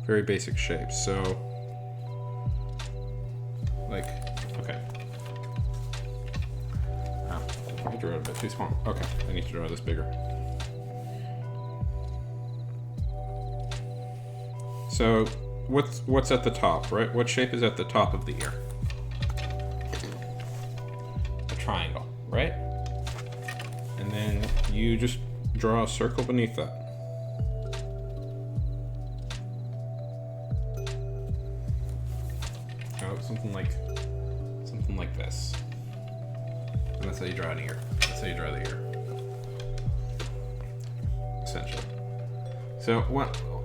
Very basic shapes. So, like, okay. Oh, I drew it a bit too small. Okay, I need to draw this bigger. So, what's at the top, right? What shape is at the top of the ear? A triangle, right? And then you just draw a circle beneath that. Something like this. And that's how you draw an ear. That's how you draw the ear. Essentially. So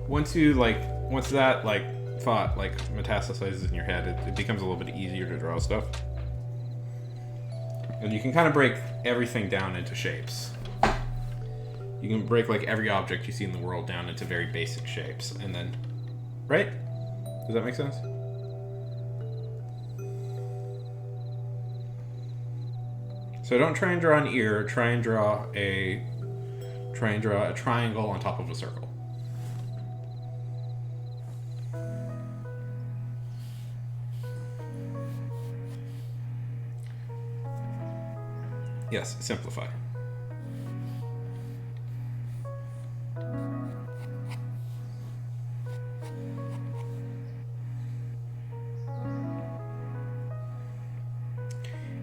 once that like thought like metastasizes in your head, it becomes a little bit easier to draw stuff. And you can kind of break everything down into shapes. You can break like every object you see in the world down into very basic shapes, and then, right? Does that make sense? So don't try and draw an ear. Try and draw a triangle on top of a circle. Yes, simplify.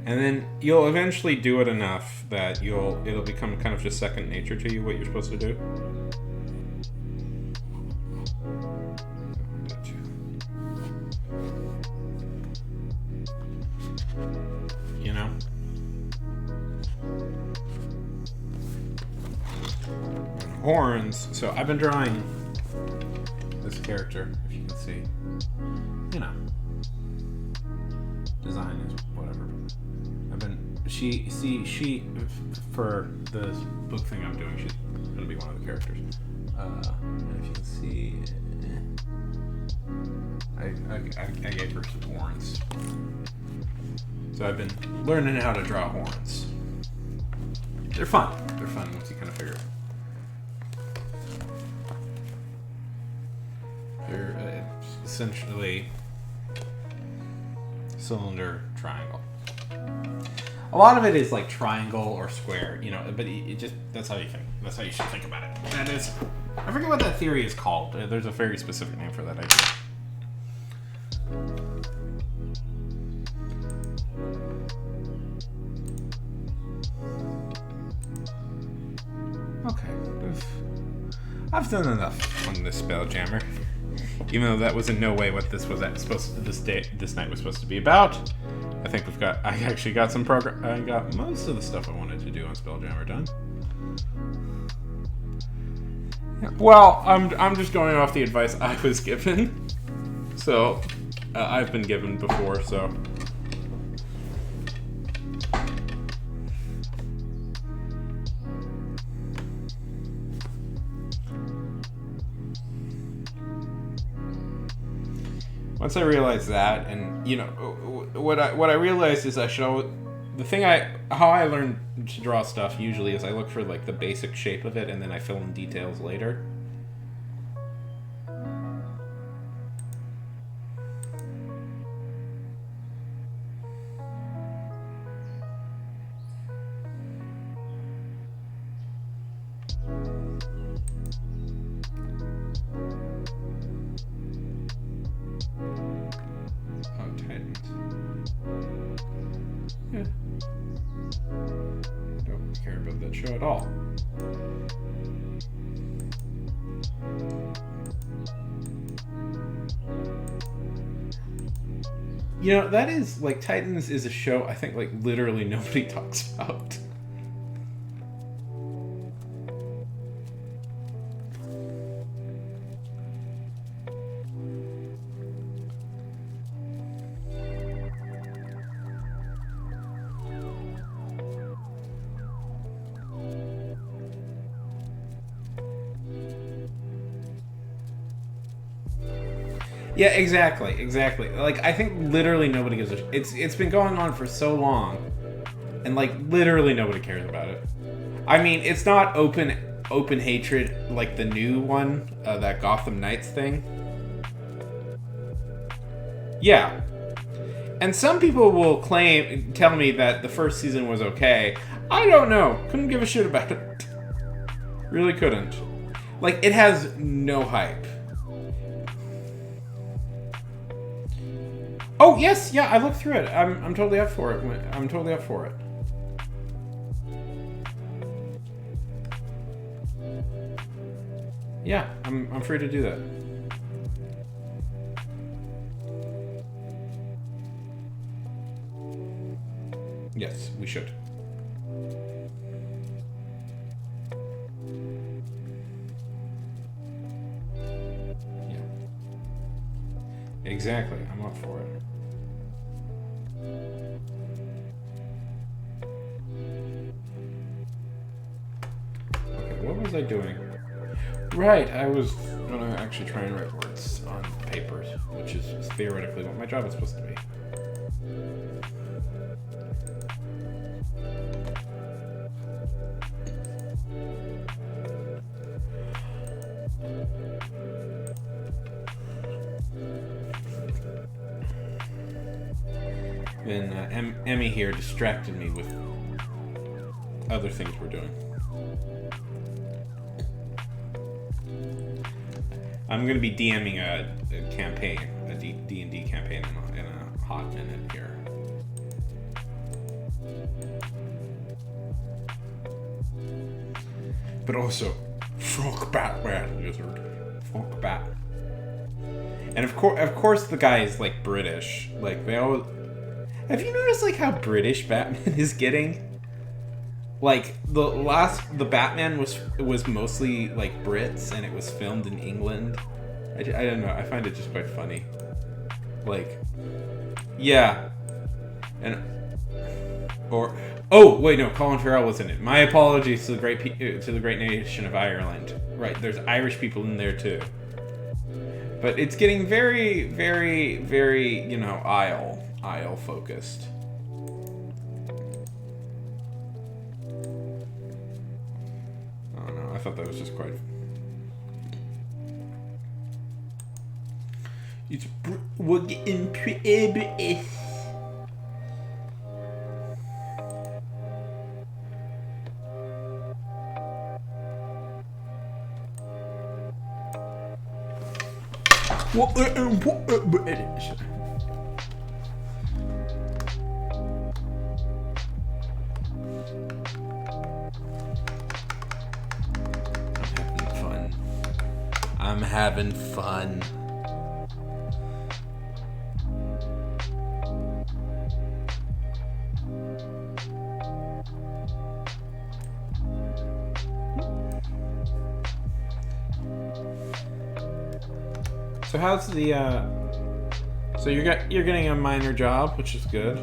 And then you'll eventually do it enough that it'll become kind of just second nature to you what you're supposed to do. You know? Horns. So I've been drawing this character, if you can see. You know. Design is whatever. She for the book thing I'm doing, she's gonna be one of the characters. And if you can see, I gave her some horns. So I've been learning how to draw horns. They're fun. They're fun once you kind of figure it. They're essentially cylinder, triangle. A lot of it is like triangle or square, you know, but it just, that's how you think. That's how you should think about it. That is, I forget what that theory is called. There's a very specific name for that idea. Okay, I've done enough on this Spelljammer. Even though that was in no way what this night was supposed to be about. I actually got some progress. I got most of the stuff I wanted to do on Spelljammer done. Yeah, well, I'm just going off the advice I was given. So, I've been given before, so. Once I realized that, and you know, what I realized is how I learn to draw stuff usually is I look for like the basic shape of it, and then I fill in details later. Yeah. I don't care about that show at all. You know, that is, like, Titans is a show I think, like, literally nobody talks about. Yeah, exactly. Like, I think literally nobody gives a it's been going on for so long, and like literally nobody cares about it. I mean, it's not open hatred like the new one, that Gotham Knights thing. Yeah, and some people will tell me that the first season was okay. I don't know. Couldn't give a shit about it. Really couldn't. Like, it has no hype. Oh, yes, yeah, I looked through it. I'm totally up for it. I'm totally up for it. Yeah, I'm free to do that. Yes, we should. Exactly. I'm up for it. Okay, what was I doing? Right, I was gonna actually try and write words on papers, which is theoretically what my job is supposed to be. And Emmy here distracted me with other things we're doing. I'm going to be DMing a campaign, a D&D campaign in a hot minute here. But also, fuck Batman, wizard. Fuck Bat. And of course, the guy is like British. Like they always. Have you noticed like how British Batman is getting? Like the Batman was mostly like Brits, and it was filmed in England. I don't know. I find it just quite funny. Like, yeah, and or oh wait no, Colin Farrell was in it. My apologies to the great nation of Ireland. Right, there's Irish people in there too. But it's getting very, very, very, Isle focused. I don't know. I thought that was just quite. We're getting pretty. What British? I'm having fun. So how's the so you're getting a minor job, which is good.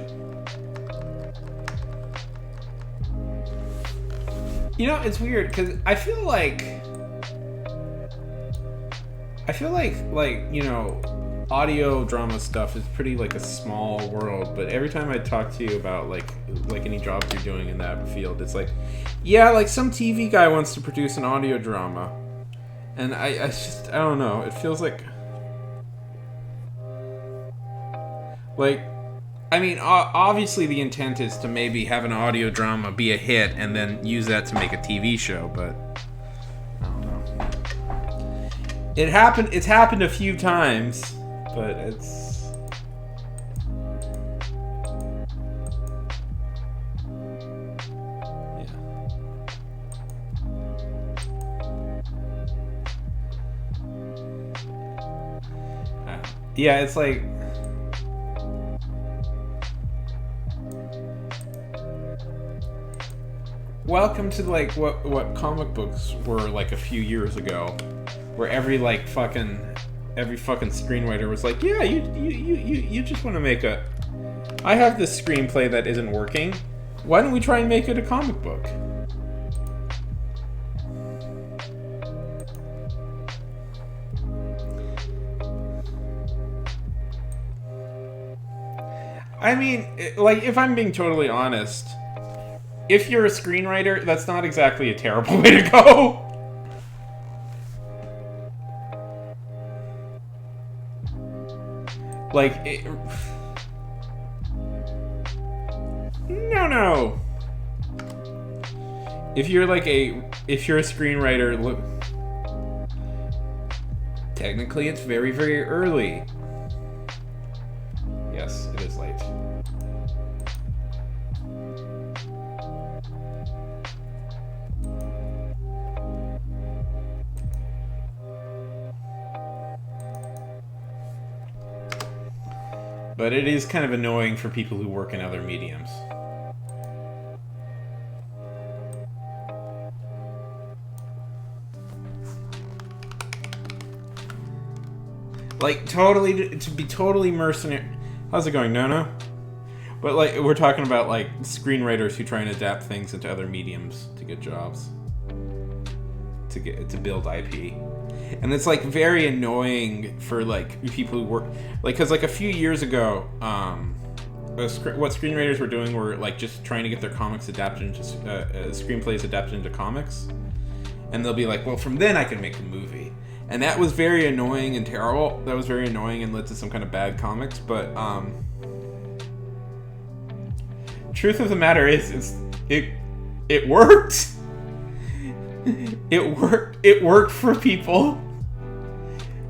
It's weird because I feel like audio drama stuff is pretty like a small world, but every time I talk to you about like any jobs you're doing in that field, it's like, yeah, like some TV guy wants to produce an audio drama, and I don't know, it feels like I mean, obviously the intent is to maybe have an audio drama be a hit and then use that to make a TV show, but I don't know. It's happened a few times, but it's yeah, it's like welcome to like what comic books were like a few years ago, where every fucking screenwriter was like, yeah, you just want to make I have this screenplay that isn't working. Why don't we try and make it a comic book? I mean, like, if I'm being totally honest, if you're a screenwriter, that's not exactly a terrible way to go. Like, no. If you're a screenwriter, look, technically it's very, very early. Yes, it is late. But it is kind of annoying for people who work in other mediums. Like, totally, to be totally mercenary. How's it going, No? But, like, we're talking about, like, screenwriters who try and adapt things into other mediums to get jobs. To build IP. And it's, like, very annoying for, like, people who work... Like, because, like, a few years ago, what screenwriters were doing were, like, just trying to get their comics adapted into... screenplays adapted into comics. And they'll be like, well, from then I can make a movie. And that was very annoying and terrible. That was very annoying and led to some kind of bad comics. But, truth of the matter is, it worked. It worked for people.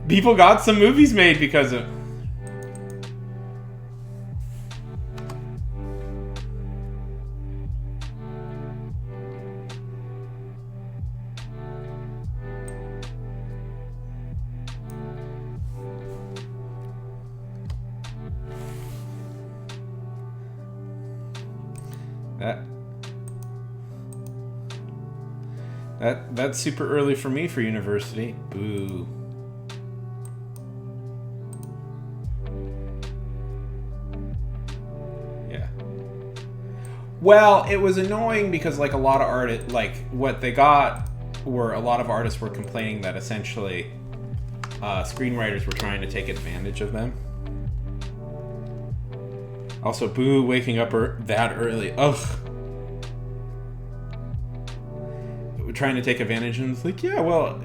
People got some movies made because of... That's super early for me for university. Boo. Yeah. Well, it was annoying because, like, a lot of artists, like, what they got were a lot of artists were complaining that essentially screenwriters were trying to take advantage of them. Also, boo, waking up that early. Ugh. Trying to take advantage, and it's like, yeah, well,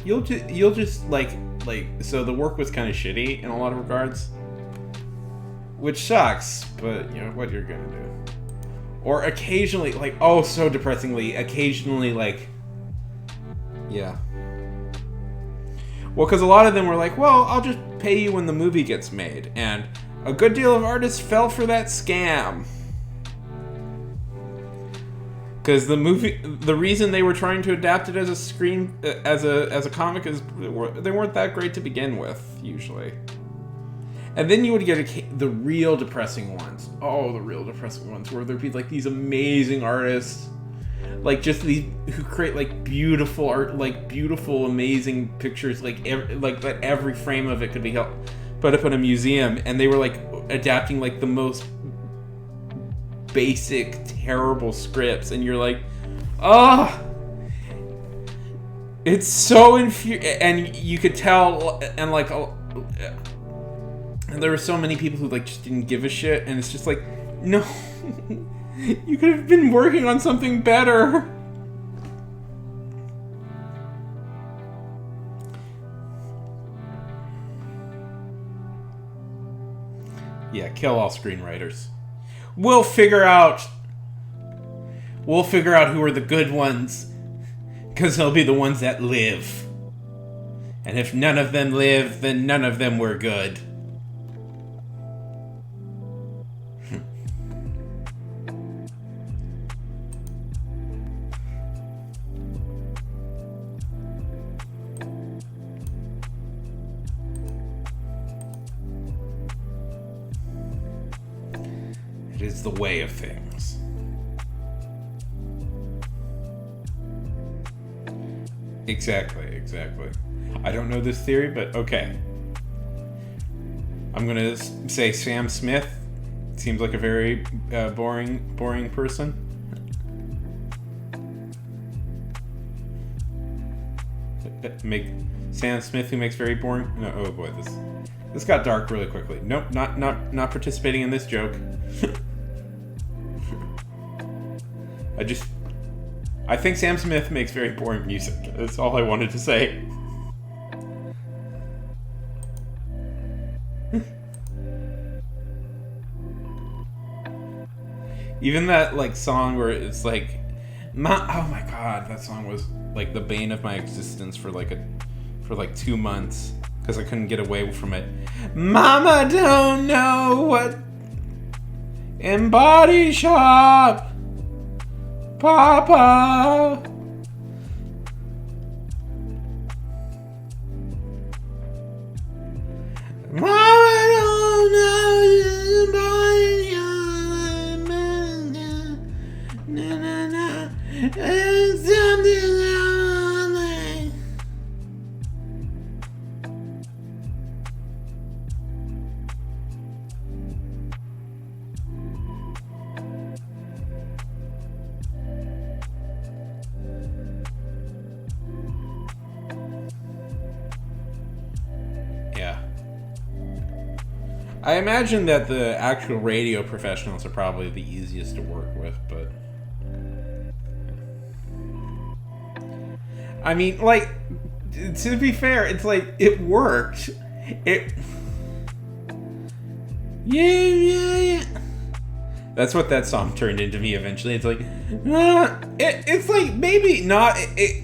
you'll just like so the work was kind of shitty in a lot of regards, which sucks, but you know what you're gonna do. Or occasionally, like, oh, so depressingly, occasionally, like, yeah. Well, because a lot of them were like, well, I'll just pay you when the movie gets made, and a good deal of artists fell for that scam. Because the reason they were trying to adapt it as a comic is they weren't that great to begin with, usually. And then you would get the real depressing ones. Oh, the real depressing ones, where there'd be like these amazing artists, like just these who create like beautiful art, like beautiful, amazing pictures, like that every frame of it could be put up in a museum, and they were like adapting like the most basic, terrible scripts, and you're like, oh, it's so and you could tell, and like, and there were so many people who like just didn't give a shit, and it's just like, no, you could have been working on something better. Yeah, kill all screenwriters. We'll figure out who are the good ones, because they'll be the ones that live. And if none of them live, then none of them were good. It is the way of things. Exactly. I don't know this theory, but okay. I'm gonna say Sam Smith seems like a very boring person. Sam Smith who makes very boring. No, oh boy, this got dark really quickly. Nope, not participating in this joke. I think Sam Smith makes very boring music. That's all I wanted to say. Even that like song where it's like, oh my god, that song was like the bane of my existence for like 2 months because I couldn't get away from it. Mama don't know what in Body Shop. Papa. Mama don't know Body Shop. Na na na. It's something else. I imagine that the actual radio professionals are probably the easiest to work with, but I mean, like, to be fair, it's like it worked. It, yeah. That's what that song turned into me eventually. It's like, it's like maybe not.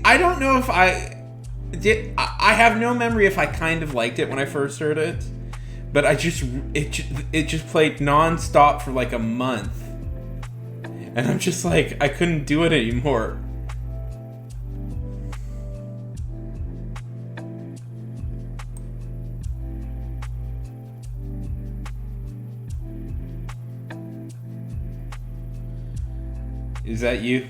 I don't know if I did. I have no memory if I kind of liked it when I first heard it, but it just played nonstop for like a month, and I'm just like, I couldn't do it anymore. Is that you?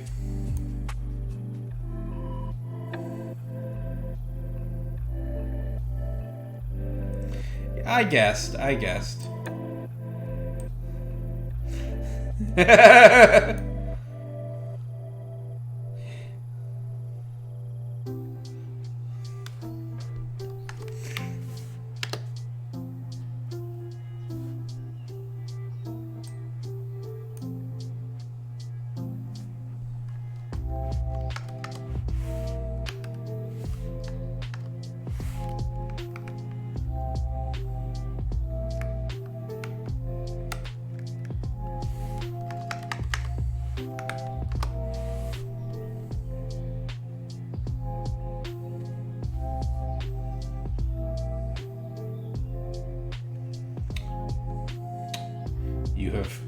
I guessed. You have.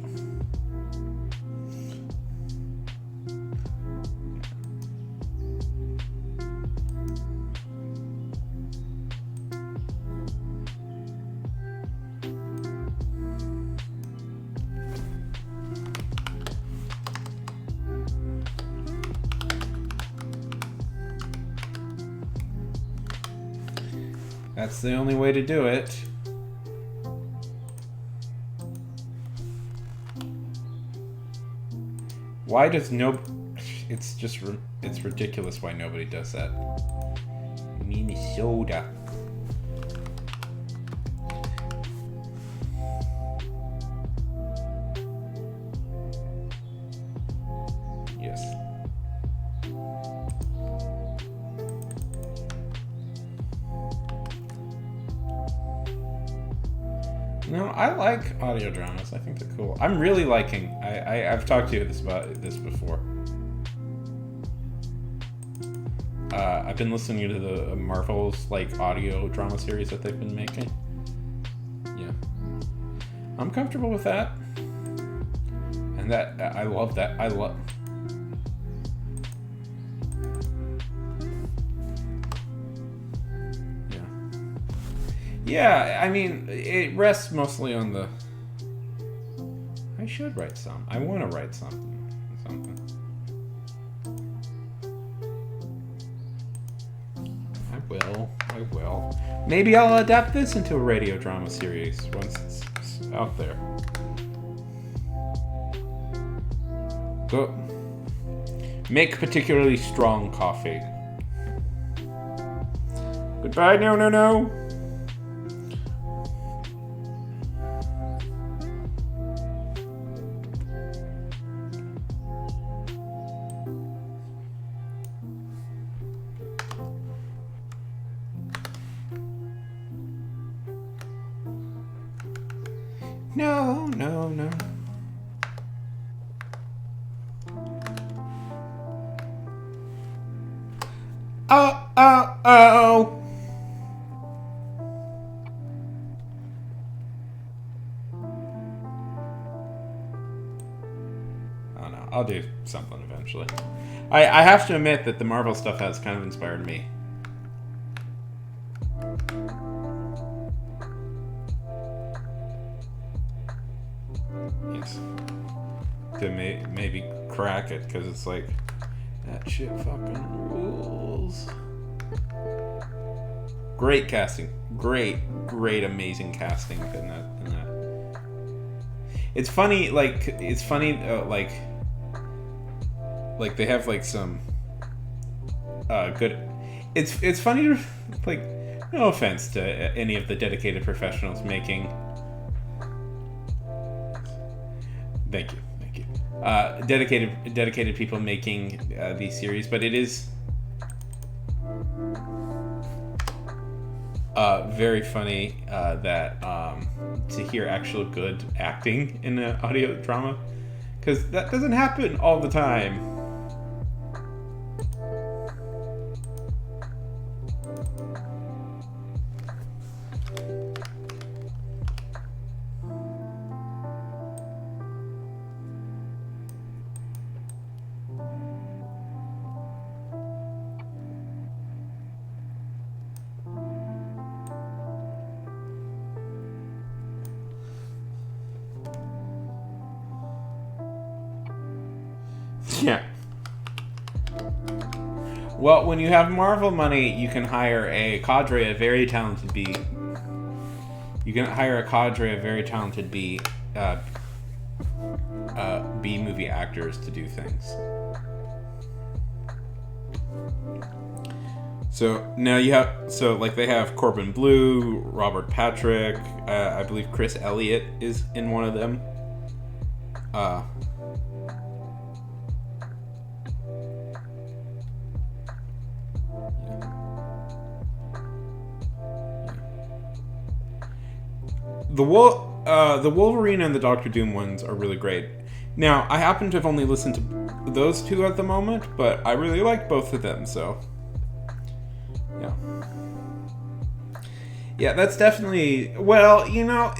That's the only way to do it. Why does no... It's ridiculous why nobody does that. Minnesota. Yes. No, I like audio dramas. I think they're cool. I'm really liking... I've talked to you about this before. I've been listening to the Marvel's like audio drama series that they've been making. Yeah. I'm comfortable with that. And that... I love that. Yeah, I mean, it rests mostly on the... I should write some. I want to write something. I will. Maybe I'll adapt this into a radio drama series once it's out there. Go. Make particularly strong coffee. Goodbye, no. No. Oh. Oh no, I'll do something eventually. I have to admit that the Marvel stuff has kind of inspired me. Yes. To maybe crack it, because it's like, that shit fucking rules. Great casting. Great, amazing casting in that. It's funny, like they have like some good. It's funny, like, no offense to any of the dedicated professionals making Thank you, thank you. Dedicated people making these series, but it is very funny that to hear actual good acting in an audio drama, because that doesn't happen all the time. Yeah. Well, when you have Marvel money, you can hire a cadre of very talented B. You can hire a cadre of very talented B movie actors to do things. So now you have, they have Corbin Bleu, Robert Patrick, I believe Chris Elliott is in one of them. The Wolverine and the Doctor Doom ones are really great. Now, I happen to have only listened to those two at the moment, but I really like both of them, so... Yeah. Yeah, that's definitely... Well, you know...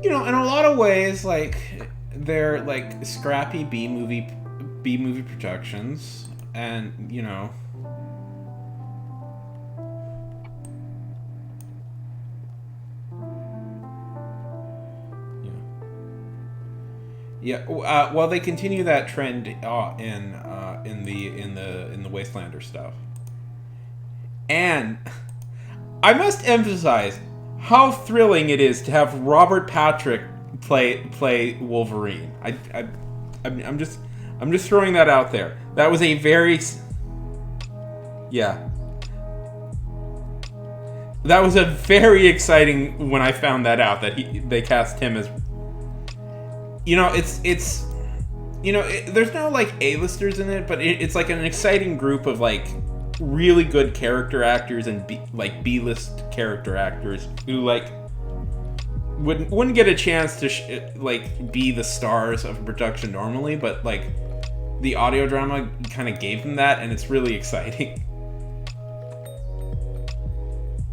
You know, in a lot of ways, like, they're, like, scrappy B-movie productions, and, you know... Yeah, well, they continue that trend in the Wastelander stuff, and I must emphasize how thrilling it is to have Robert Patrick play Wolverine. I'm just throwing that out there. That was a very That was a very exciting when I found that out that they cast him as. You know, it's you know, there's no like A-listers in it, but it's like an exciting group of like really good character actors and B-list character actors who like wouldn't get a chance to like be the stars of a production normally, but like the audio drama kind of gave them that, and it's really exciting.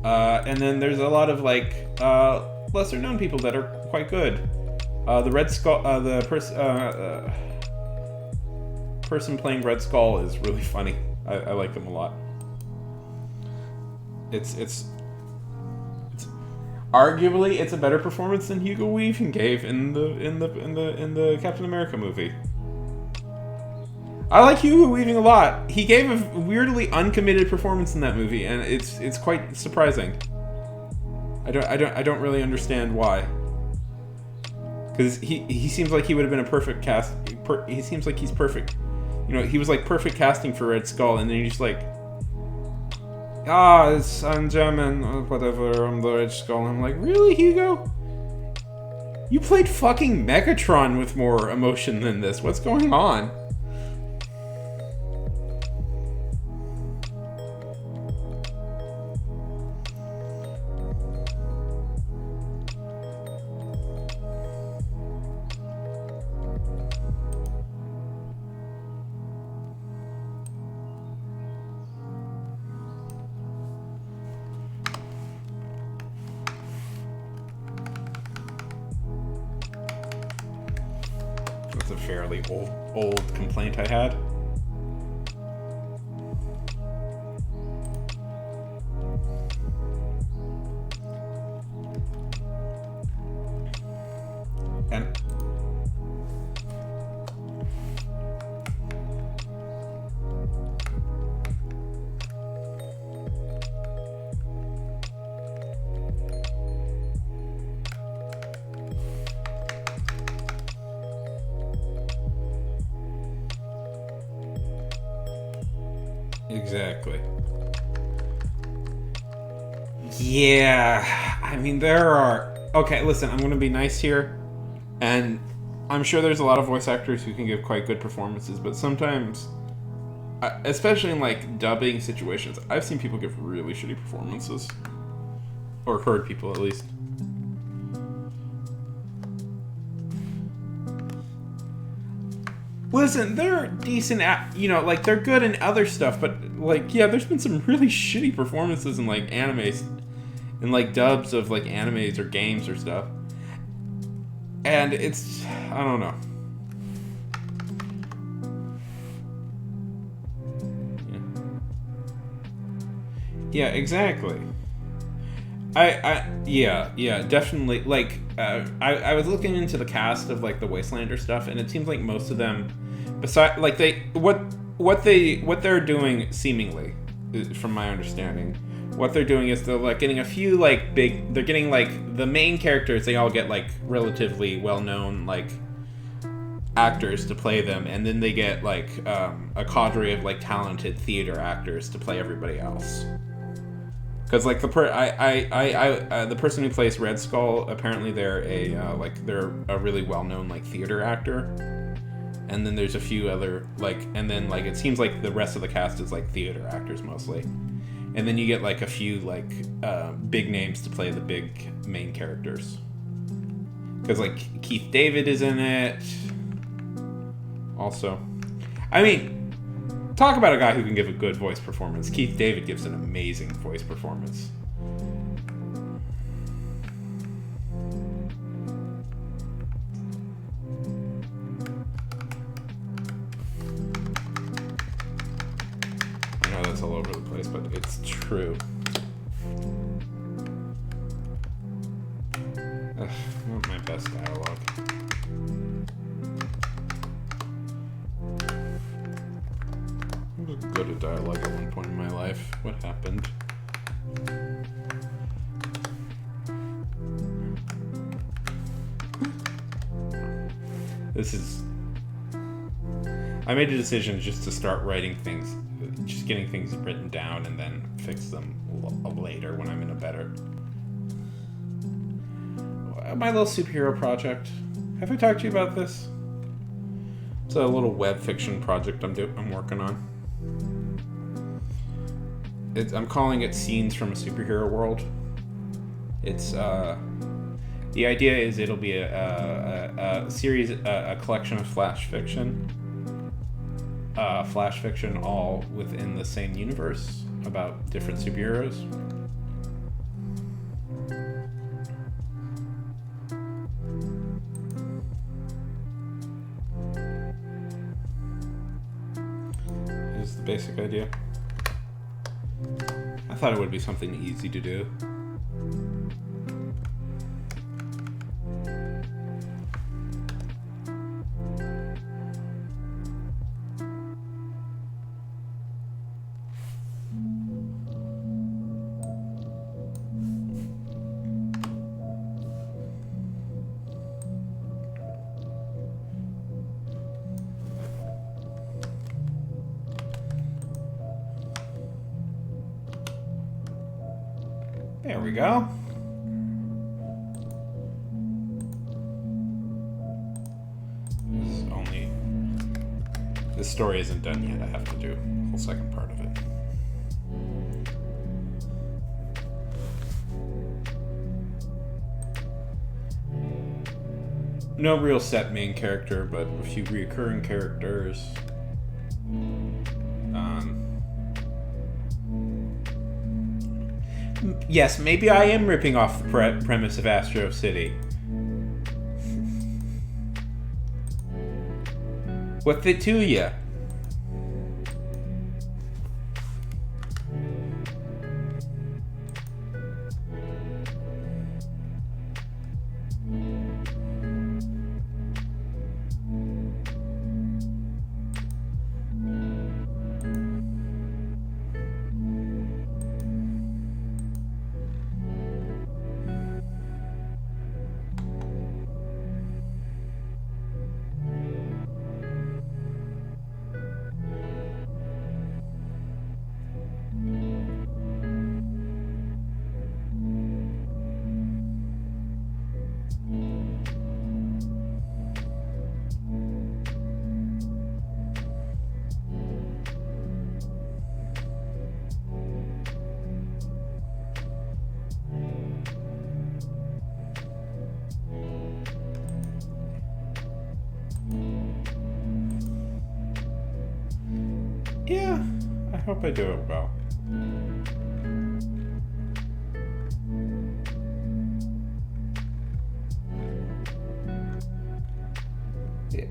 And then there's a lot of like lesser known people that are quite good. The Red Skull, the person playing Red Skull is really funny. I like them a lot. It's arguably it's a better performance than Hugo Weaving gave in the Captain America movie. I like Hugo Weaving a lot. He gave a weirdly uncommitted performance in that movie, and it's quite surprising. I don't really understand why. Because he seems like he would have been a perfect cast. He seems like he's perfect. You know, he was like perfect casting for Red Skull, and then you're just like, I'm German, or whatever, I'm the Red Skull. And I'm like, really, Hugo? You played fucking Megatron with more emotion than this. What's going on? That's a fairly old complaint I had. And exactly. Yeah, I mean, there are. Okay, listen, I'm gonna be nice here, and I'm sure there's a lot of voice actors who can give quite good performances, but sometimes, especially in like dubbing situations, I've seen people give really shitty performances, or heard people at least. Listen, they're decent at, like they're good in other stuff, but like, yeah, there's been some really shitty performances in like animes, in like dubs of like animes or games or stuff. And it's, I don't know. Yeah, exactly. Yeah, definitely. Like, I was looking into the cast of like the Wastelander stuff, and it seems like most of them, beside like what they're doing seemingly, from my understanding, what they're doing is they're like getting a few like big. They're getting like the main characters. They all get like relatively well known like actors to play them, and then they get like a cadre of like talented theater actors to play everybody else. Because like the the person who plays Red Skull, apparently they're a really well known like theater actor, and then there's a few other like, and then like it seems like the rest of the cast is like theater actors mostly, and then you get like a few like big names to play the big main characters. Because like Keith David is in it, also. I mean, talk about a guy who can give a good voice performance. Keith David gives an amazing voice performance. I know that's all over the place, but it's true. Ugh, not my best dialogue. I was good at dialogue at one point in my life. What happened? This is... I made a decision just to start writing things, just getting things written down and then fix them later when I'm in a better... My little superhero project. Have I talked to you about this? It's a little web fiction project I'm working on. I'm calling it Scenes from a Superhero World. It's the idea is it'll be a series, a collection of flash fiction, all within the same universe about different superheroes. Is the basic idea. I thought it would be something easy to do. There we go. This story isn't done yet. I have to do the whole second part of it. No real set main character, but a few recurring characters. Yes, maybe I am ripping off the premise of Astro City. What's it to ya? Yeah, I hope I do it well.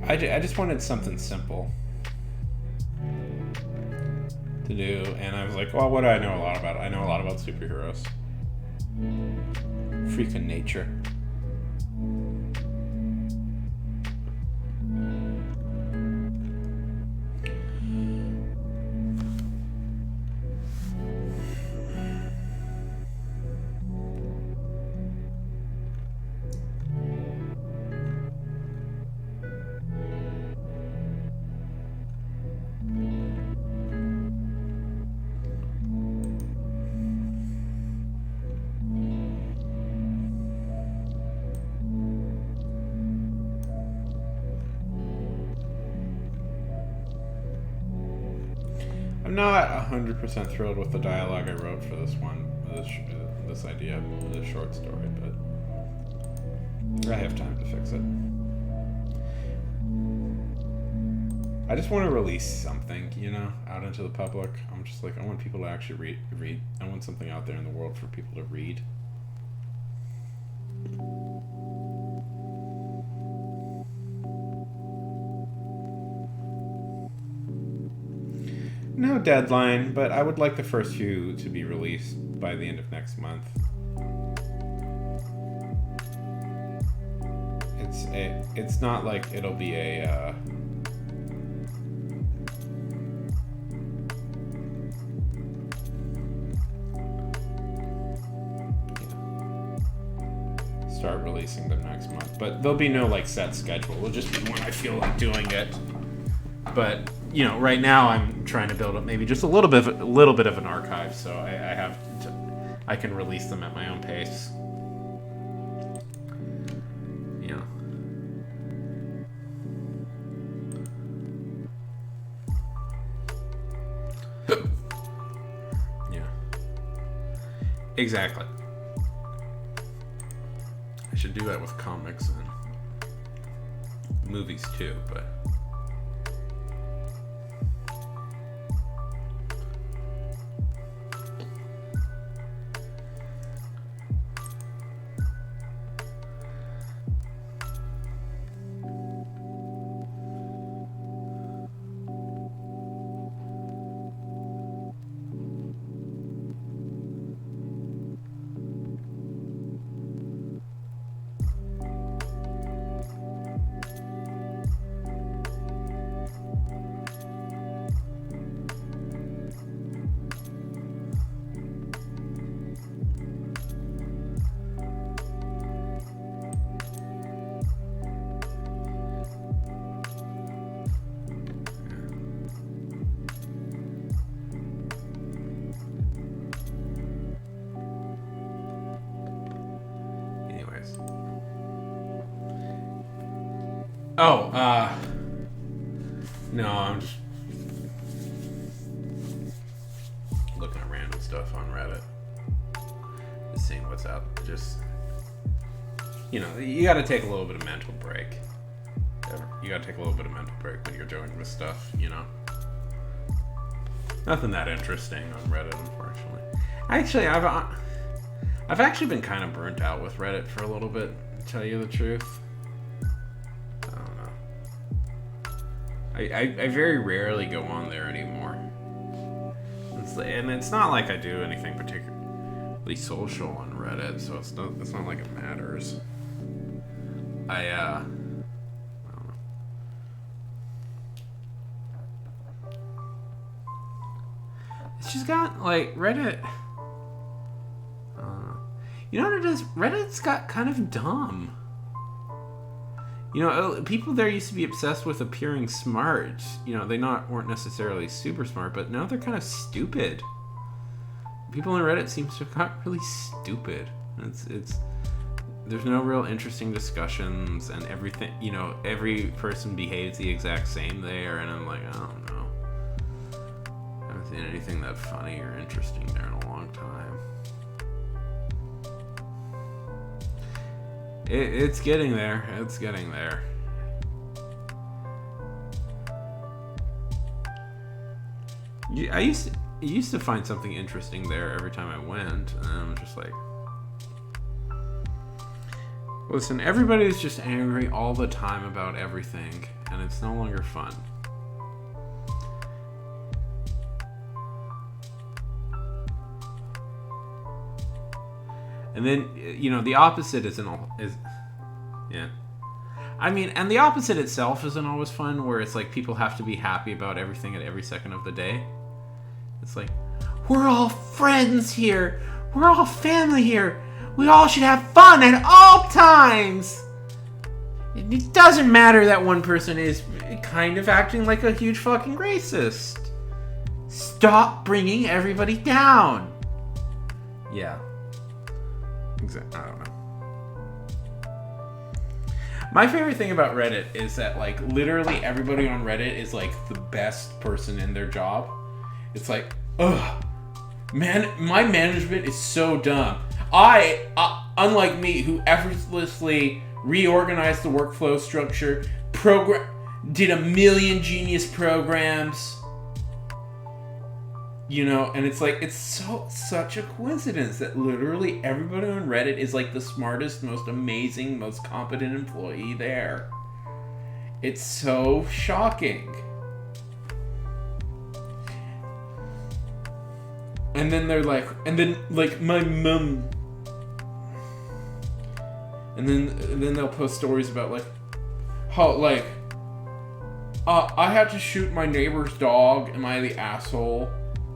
I just wanted something simple to do, and I was like, well, what do I know a lot about? I know a lot about superheroes. Freak of nature. I'm not 100% thrilled with the dialogue I wrote for this one, this idea, this short story, but I have time to fix it. I just want to release something, out into the public. I'm just like, I want people to actually read. I want something out there in the world for people to read. No deadline, but I would like the first few to be released by the end of next month. It's not like it'll be a start releasing them next month, but there'll be no like set schedule. It'll just be when I feel like doing it. But right now I'm trying to build up maybe just a little bit of an archive, so I can release them at my own pace. Yeah. Exactly. I should do that with comics and movies too, but. Oh, no, I'm just looking at random stuff on Reddit. Just seeing what's out. Just, you gotta take a little bit of mental break. You gotta take a little bit of mental break when you're doing this stuff, Nothing that interesting on Reddit, unfortunately. Actually, I've actually been kind of burnt out with Reddit for a little bit, to tell you the truth. I very rarely go on there anymore. And it's not like I do anything particularly social on Reddit, so it's not like it matters. I don't know. It's just got, like, Reddit. You know what it is? Reddit's got kind of dumb. People there used to be obsessed with appearing smart. They weren't necessarily super smart, but now they're kind of stupid. People on Reddit seem to have got really stupid. There's no real interesting discussions, and everything. Every person behaves the exact same there, and I'm like, I don't know. I haven't seen anything that funny or interesting there in a long time. It's getting there. It's getting there. I used to find something interesting there every time I went, and I'm just like, listen, everybody's just angry all the time about everything, and it's no longer fun. And then, the opposite is yeah. I mean, and the opposite itself isn't always fun, where it's like people have to be happy about everything at every second of the day. It's like, we're all friends here. We're all family here. We all should have fun at all times. It doesn't matter that one person is kind of acting like a huge fucking racist. Stop bringing everybody down. Yeah. Exactly. I don't know. My favorite thing about Reddit is that, like, literally everybody on Reddit is, like, the best person in their job. It's like, ugh, man, my management is so dumb. Unlike me, who effortlessly reorganized the workflow structure, did a million genius programs, and it's like, it's such a coincidence that literally everybody on Reddit is like the smartest, most amazing, most competent employee there. It's so shocking. And then they're like, my mom. And then they'll post stories about, like, how, like, I had to shoot my neighbor's dog. Am I the asshole?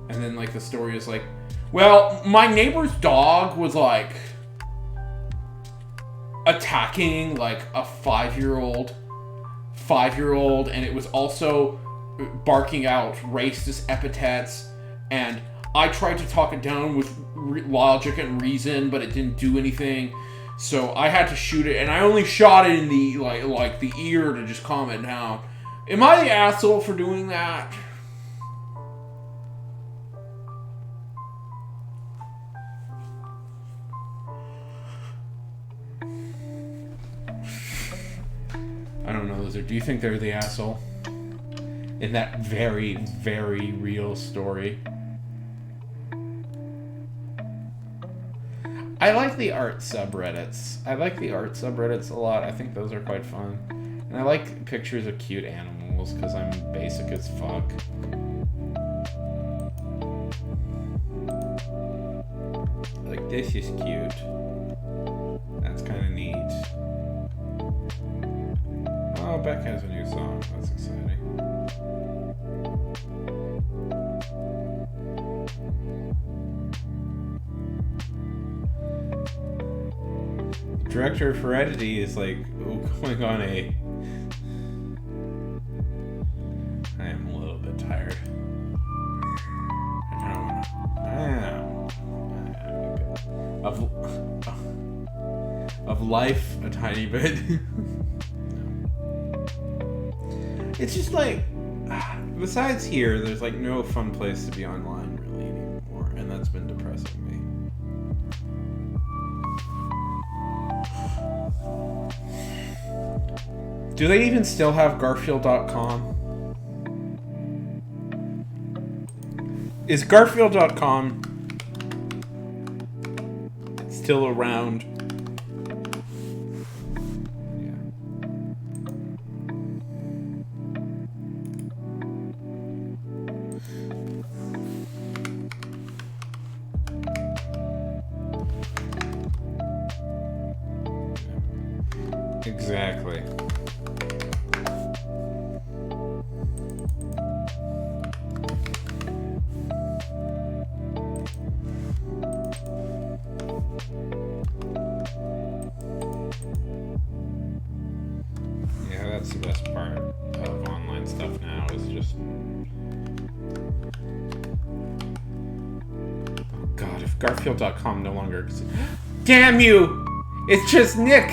And then, like, the story is like, well, my neighbor's dog was, like, attacking, like, a 5-year-old, and it was also barking out racist epithets, and I tried to talk it down with logic and reason, but it didn't do anything. So I had to shoot it, and I only shot it in the like the ear to just calm it down. Am I the asshole for doing that? I don't know, Lizard. Do you think they're the asshole in that very, very real story? I like the art subreddits. A lot. I think those are quite fun. And I like pictures of cute animals because I'm basic as fuck. Like, this is cute. That's kind of neat. Oh, Beck has a new song. That's exciting. Director of Heredity is like going on a. I am a little bit tired. Of life a tiny bit. It's just like, besides here, there's like no fun place to be online really anymore, and that's been depressing me. Do they even still have Garfield.com? Is Garfield.com still around? Exactly. Yeah, that's the best part of online stuff now is just... Oh god, if Garfield.com no longer exists... Damn you! It's just Nick!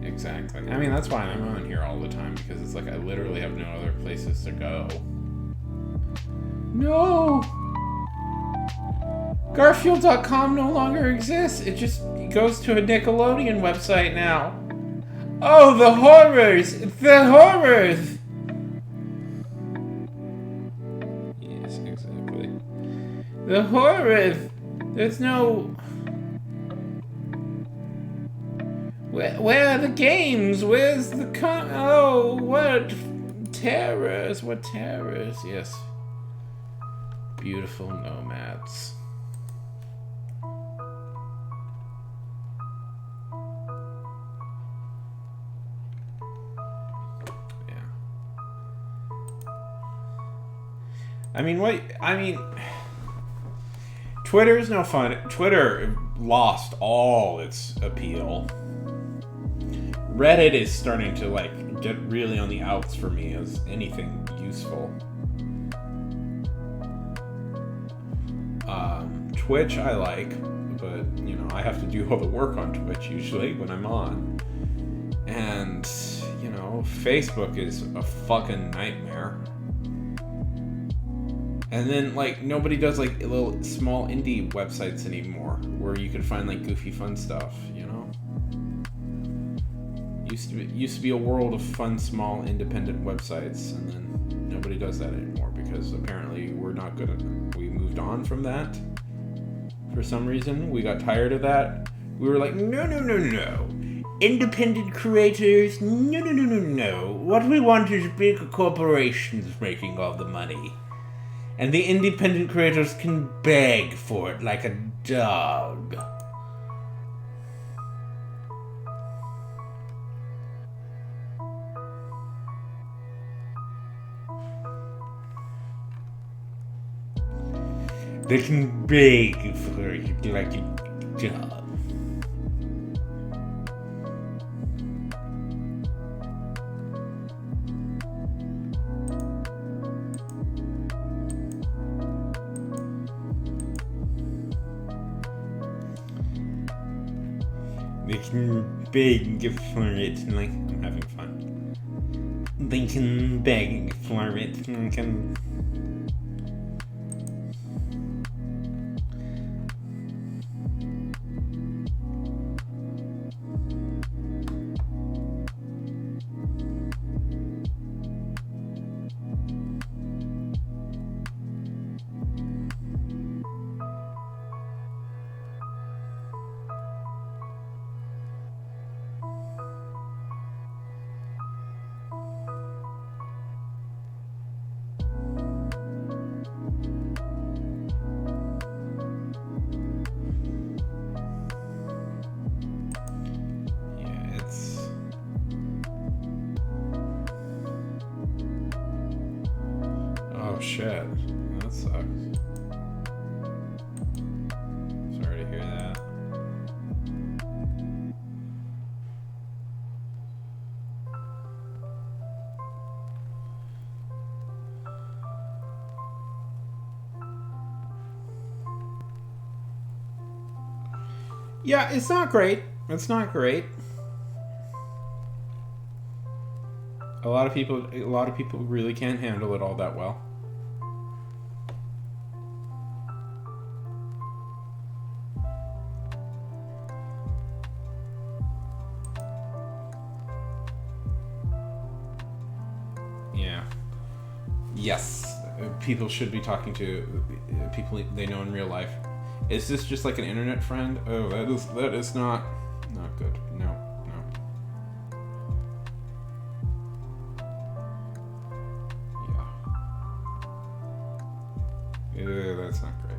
Exactly. I mean, that's why I'm on here all the time, because it's like I literally have no other places to go. No! Garfield.com no longer exists. It just goes to a Nickelodeon website now. Oh, the horrors! The horrors! Yes, exactly. The horrors! There's no... Where are the games? Where's the Oh, what terrors? What terrors? Yes. Beautiful nomads. Twitter's no fun. Twitter lost all its appeal. Reddit is starting to get really on the outs for me as anything useful. Twitch I like, but I have to do all the work on Twitch usually when I'm on. And Facebook is a fucking nightmare. And then, nobody does, little small indie websites anymore where you can find, goofy fun stuff, Used to be a world of fun, small, independent websites, and then nobody does that anymore because apparently we're not good at it. We moved on from that. For some reason, we got tired of that. We were like, no. Independent creators, no. What we want is big corporations making all the money. And the independent creators can beg for it like a dog. They can beg for it like a dog. They can beg for it like I'm having fun. They can beg for it like I'm... Oh shit, that sucks. Sorry to hear that. Yeah, it's not great. It's not great. A lot of people really can't handle it all that well. Yeah. Yes. People should be talking to people they know in real life. Is this just like an internet friend? Oh, that is not good. No. Yeah, that's not great.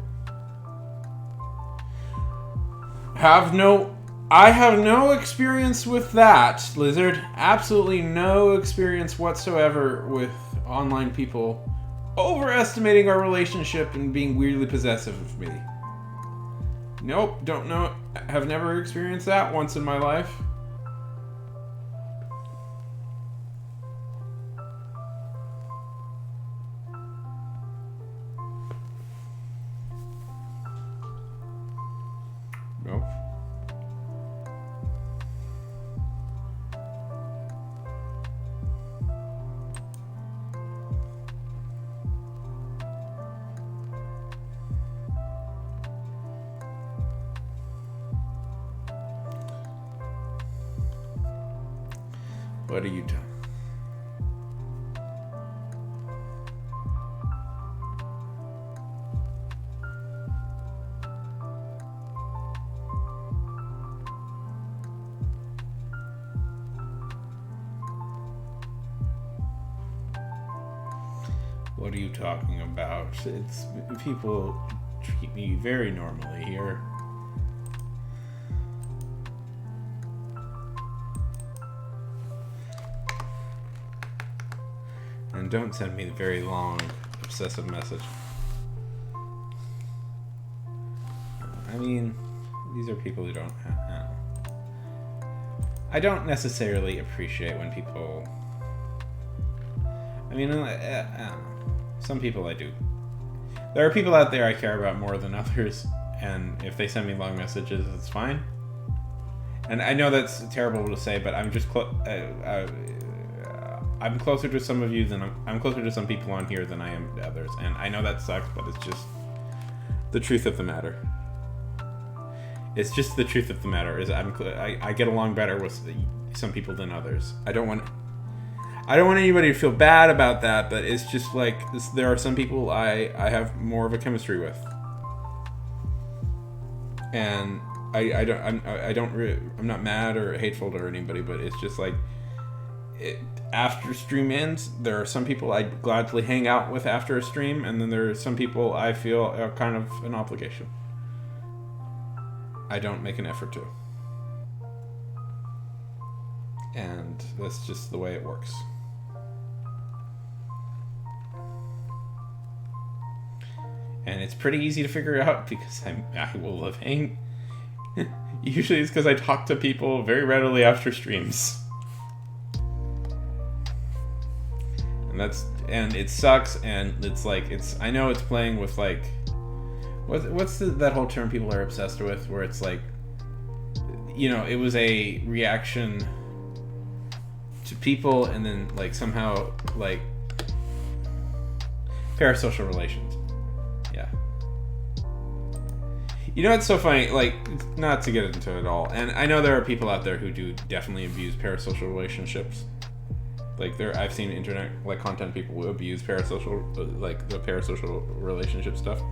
I have no experience with that, Lizard. Absolutely no experience whatsoever with online people overestimating our relationship and being weirdly possessive of me. Nope, don't know. Have never experienced that once in my life. Nope. What are you doing? What are you talking about? It's people treat me very normally here. And don't send me the very long, obsessive message. I mean, these are people who don't have... I don't necessarily appreciate when people... I mean, I don't know. Some people I do. There are people out there I care about more than others, and if they send me long messages, it's fine. And I know that's terrible to say, but I'm just I'm closer to some of you than I'm closer to some people on here than I am to others, and I know that sucks, but it's just the truth of the matter. It's just the truth of the matter. Is I get along better with some people than others. I don't want anybody to feel bad about that, but it's just like there are some people I have more of a chemistry with, and I'm not mad or hateful to anybody, but it's just like after stream ends, there are some people I'd gladly hang out with after a stream, and then there are some people I feel are kind of an obligation. I don't make an effort to, and that's just the way it works. And it's pretty easy to figure out because I will have hang. Usually it's because I talk to people very readily after streams. And it sucks, and it's like, I know it's playing with like, what's that whole term people are obsessed with, where it's like, it was a reaction to people, and then like somehow like parasocial relations. Yeah. It's so funny, like, not to get into it all, and I know there are people out there who do definitely abuse parasocial relationships. Like, I've seen internet, like, content people who abuse parasocial, like, the parasocial relationship stuff.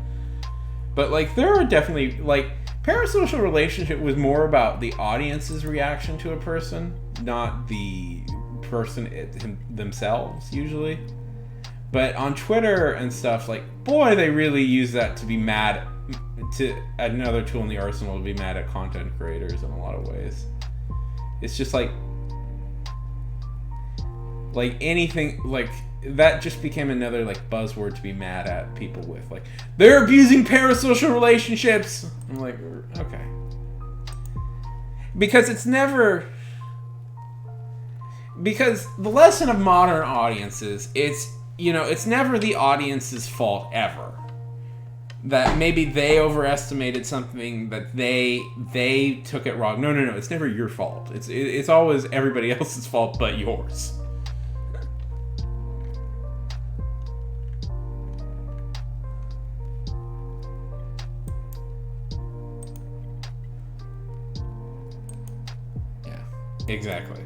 But, like, there are definitely, like, parasocial relationship was more about the audience's reaction to a person, not the person themselves, usually. But on Twitter and stuff, like, boy, they really use that to be mad, to another tool in the arsenal to be mad at content creators in a lot of ways. It's just like anything, like, that just became another, like, buzzword to be mad at people with. Like, they're abusing parasocial relationships! I'm like, okay. Because it's never... Because the lesson of modern audiences, it's never the audience's fault ever. That maybe they overestimated something, that they took it wrong. No, it's never your fault. It's always everybody else's fault but yours. Yeah, exactly.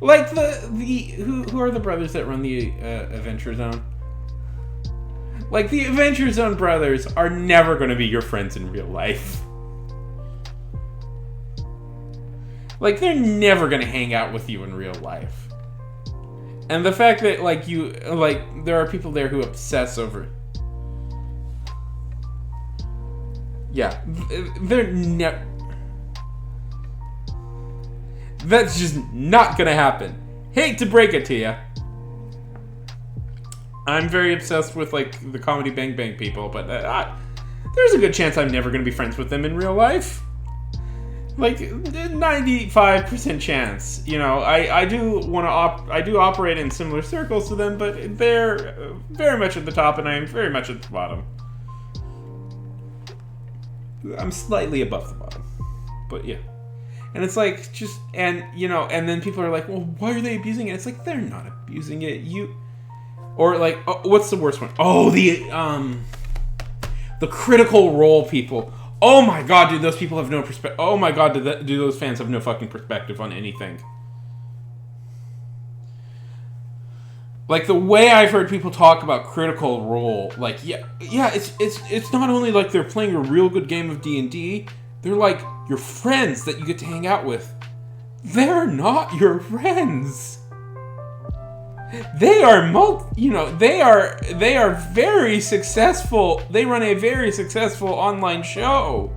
Like who are the brothers that run the Adventure Zone? Like, the Adventure Zone brothers are never going to be your friends in real life. Like, they're never going to hang out with you in real life. And the fact that, like, there are people there who obsess over... Yeah, they're never... That's just not going to happen. Hate to break it to you. I'm very obsessed with, like, the Comedy Bang Bang people, but there's a good chance I'm never going to be friends with them in real life. Like, 95% chance. I do operate in similar circles to them, but they're very much at the top, and I am very much at the bottom. I'm slightly above the bottom, but yeah. And it's like, and then people are like, well, why are they abusing it? It's like, they're not abusing it. Or like, what's the worst one? Oh, the Critical Role people. Oh my god, dude, those people have no perspective. Oh my god, do those fans have no fucking perspective on anything? Like the way I've heard people talk about Critical Role, like it's not only like they're playing a real good game of D&D, they're like your friends that you get to hang out with. They're not your friends. They are they are very successful. They run a very successful online show.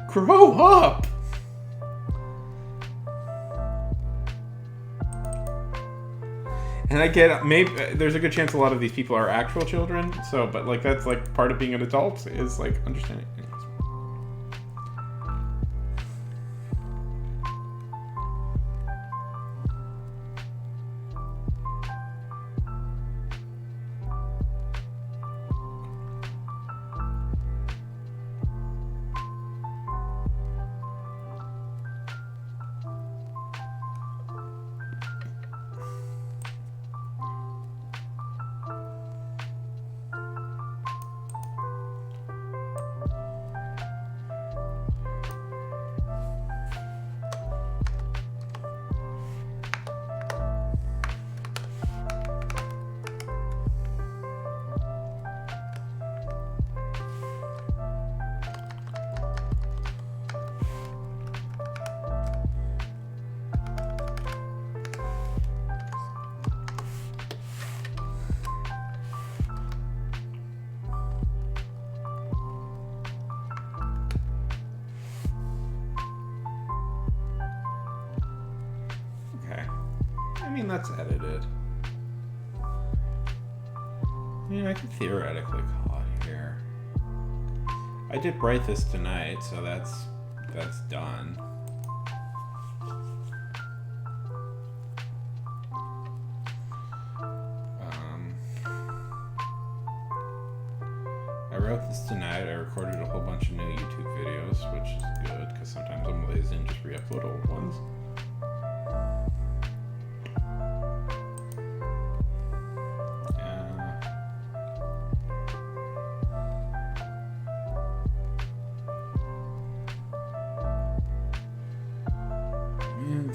Grow up. And I get maybe there's a good chance a lot of these people are actual children. So, but like that's like part of being an adult is like understanding. I mean, that's edited. I mean, I could theoretically call it here. I did write this tonight, so that's done. I wrote this tonight. I recorded a whole bunch of new YouTube videos, which is good, because sometimes I'm lazy and just re-upload old ones.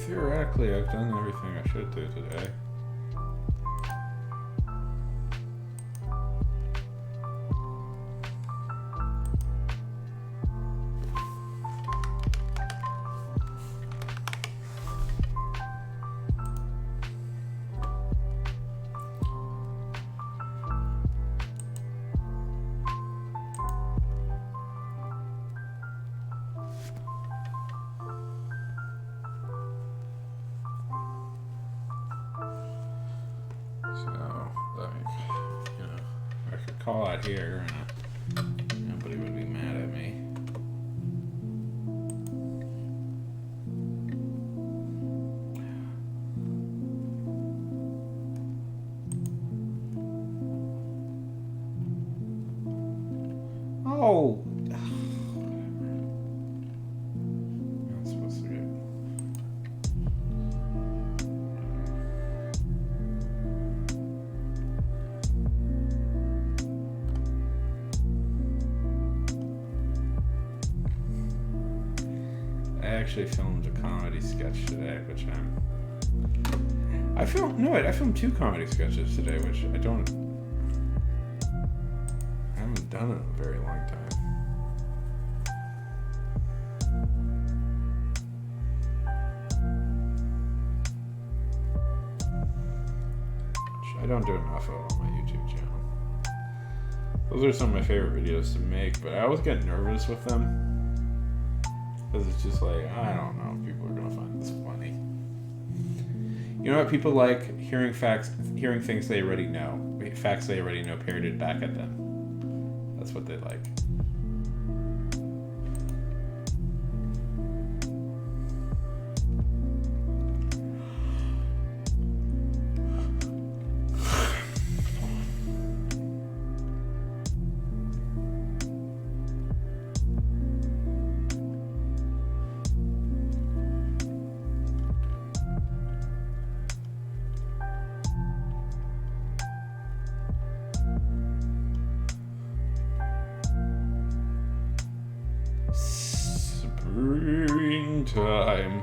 Theoretically, I've done everything I should do today. Call out here and nobody would be mad at me. Oh, not supposed to get. I actually filmed a comedy sketch today, which I filmed 2 comedy sketches today, which I haven't done in a very long time. Which I don't do enough of on my YouTube channel. Those are some of my favorite videos to make, but I always get nervous with them. Because it's just like, I don't know if people are going to find this funny. You know what people like? Hearing things they already know. Facts they already know parroted back at them. That's what they like. time.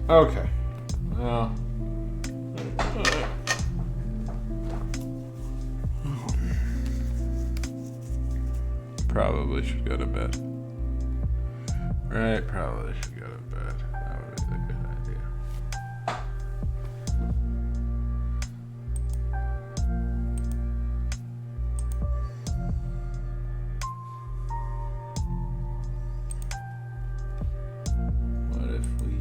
Okay. Well. Probably should go to bed. Right, probably should go to bed. That would be a good idea. What if we,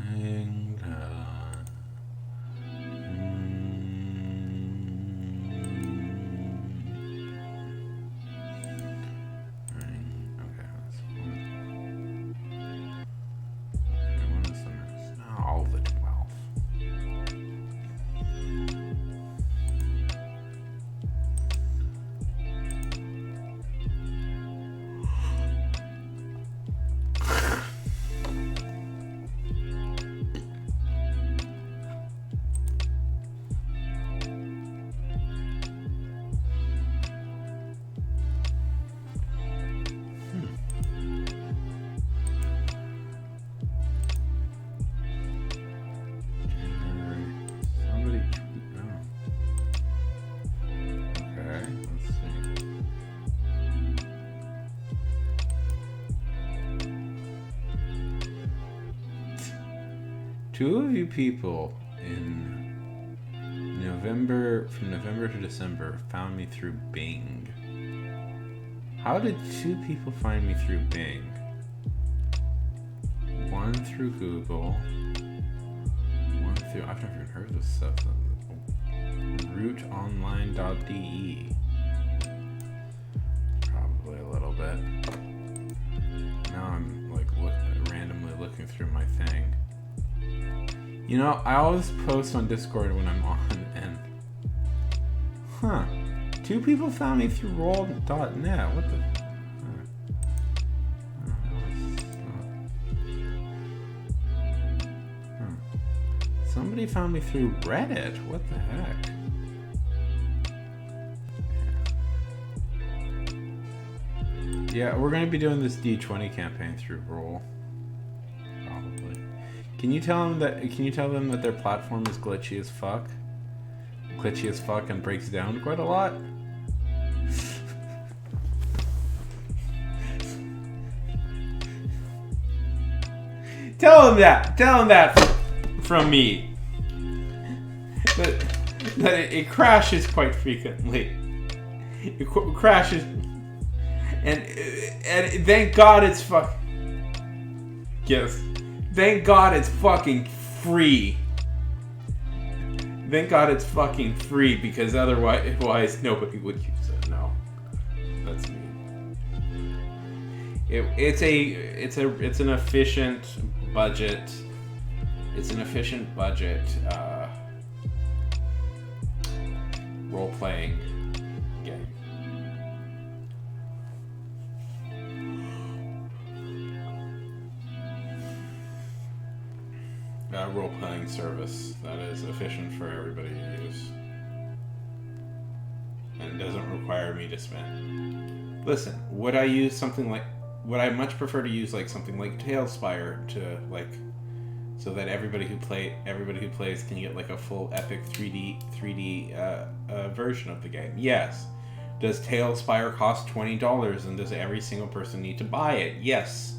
hang on. Okay, that's one. Okay, when is the next? Oh, the 12th. Somebody tweet. Okay, let's see. Two of you people in November, from November to December, found me through Bing. How did two people find me through Bing? One through Google. One through, I've never even heard of this stuff. Routeonline.de. Probably a little bit. Now I'm like randomly looking through my thing. You know, I always post on Discord when I'm on, and two people found me through roll.net. What the? Somebody found me through Reddit. What the heck? Yeah, we're gonna be doing this D20 campaign through Roll. Probably. Can you tell them that their platform is glitchy as fuck? Glitchy as fuck and breaks down quite a lot? Tell them that from me. That it crashes quite frequently. It crashes, and thank God it's yes. Thank God it's fucking free. Thank God it's fucking free, because otherwise nobody would use it. No, that's me. It's an efficient budget. It's an efficient budget role-playing game. Role-playing service that is efficient for everybody to use and doesn't require me to spend. Listen, would I much prefer to use like something like Tailspire to like, so that everybody who plays can get like a full epic 3D version of the game? Yes. Does Tailspire cost $20, and does every single person need to buy it? Yes.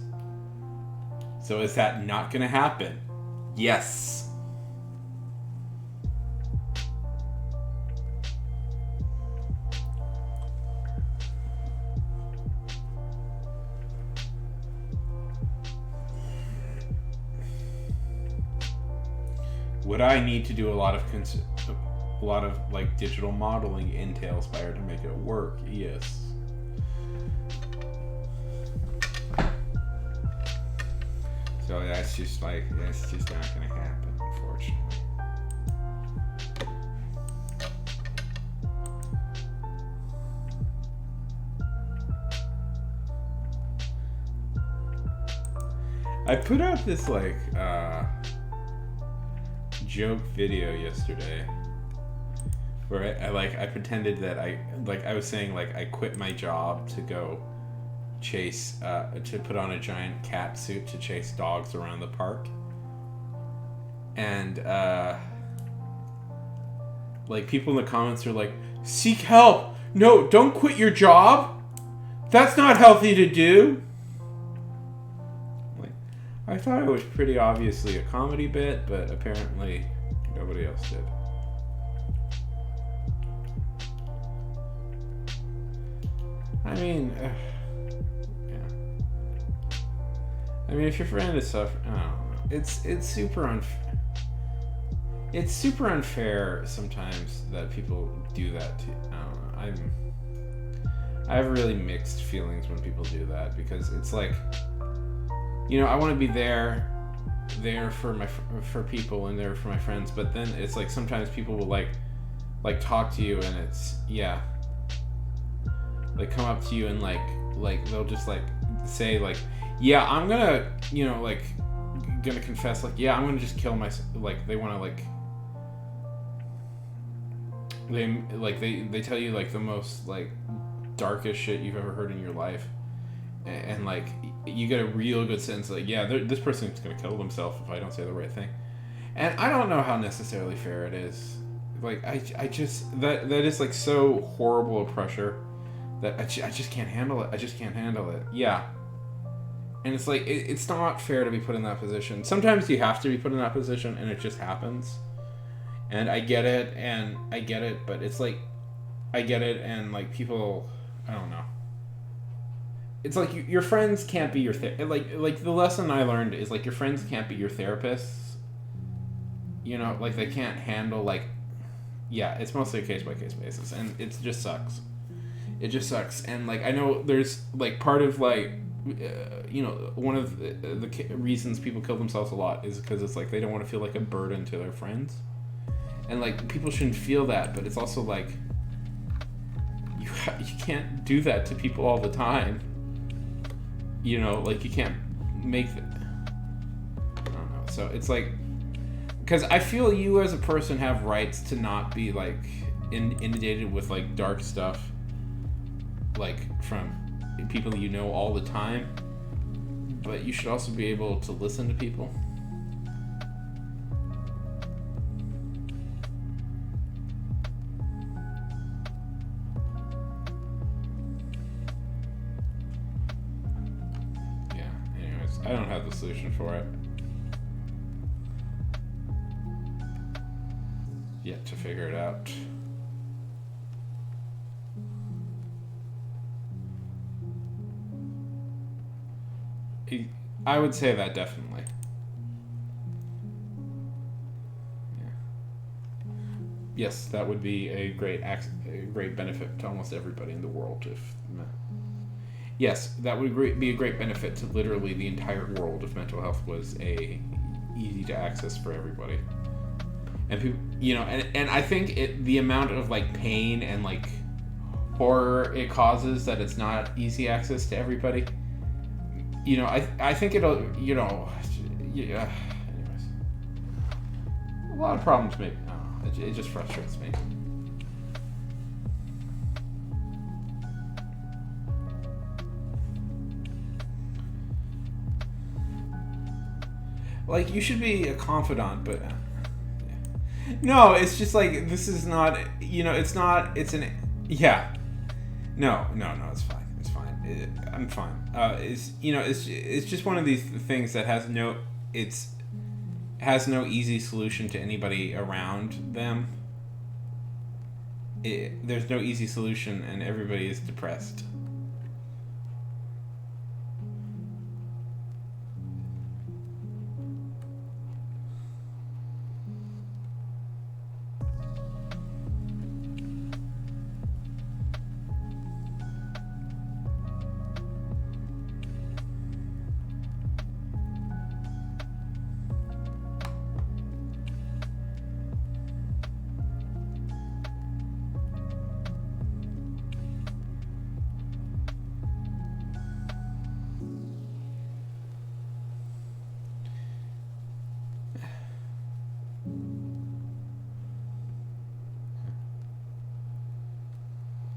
So is that not going to happen? Yes. would I need to do a lot of like digital modeling in Tailspire to make it work? Yes. So that's just not gonna happen, unfortunately. I put out this joke video yesterday where I pretended that I was saying I quit my job to go chase to put on a giant cat suit to chase dogs around the park, and people in the comments are like, seek help, no, don't quit your job, that's not healthy to do. I thought it was pretty obviously a comedy bit, but apparently nobody else did. I mean, yeah. I mean, if your friend is suffering, I don't know. It's super unfair. It's super unfair sometimes that people do that to. I don't know. I have really mixed feelings when people do that, because it's like, you know, I want to be there for people and there for my friends, but then it's like sometimes people will like talk to you, and it's, yeah, like come up to you and like they'll just say yeah, I'm gonna, you know, gonna confess, yeah, I'm gonna just kill myself. They want to they tell you the most darkest shit you've ever heard in your life, and you get a real good sense yeah, this person's gonna kill themselves if I don't say the right thing. And I don't know how necessarily fair it is. I just that is so horrible a pressure that I just can't handle it. I just can't handle it. Yeah. And it's it's not fair to be put in that position. Sometimes you have to be put in that position, and it just happens. And I get it, but it's I get it, and people, I don't know. It's your friends can't be your the lesson I learned is your friends can't be your therapists. You know, they can't handle yeah, it's mostly a case by case basis, and it just sucks. It just sucks, and I know there's part of you know, one of the reasons people kill themselves a lot is because it's they don't want to feel like a burden to their friends, and people shouldn't feel that, but it's also you can't do that to people all the time. You know, you can't make I don't know. So it's because I feel you as a person have rights to not be inundated with dark stuff from people you know all the time, but you should also be able to listen to people. I don't have the solution for it. Yet to figure it out. I would say that definitely. Yeah. Yes, that would be a great benefit to almost everybody in the world if. Yes, that would be a great benefit to literally the entire world if mental health was easy to access for everybody. And people, you know, and I think the amount of pain and horror it causes that it's not easy access to everybody. You know, I think it'll, you know, yeah. Anyways, a lot of problems maybe. I don't know, it just frustrates me. You should be a confidant, but no, it's just this is not, you know, it's not, it's an, yeah, no, it's fine, I'm fine. It's, you know, it's just one of these things that has no easy solution to anybody around them. There's no easy solution, and everybody is depressed.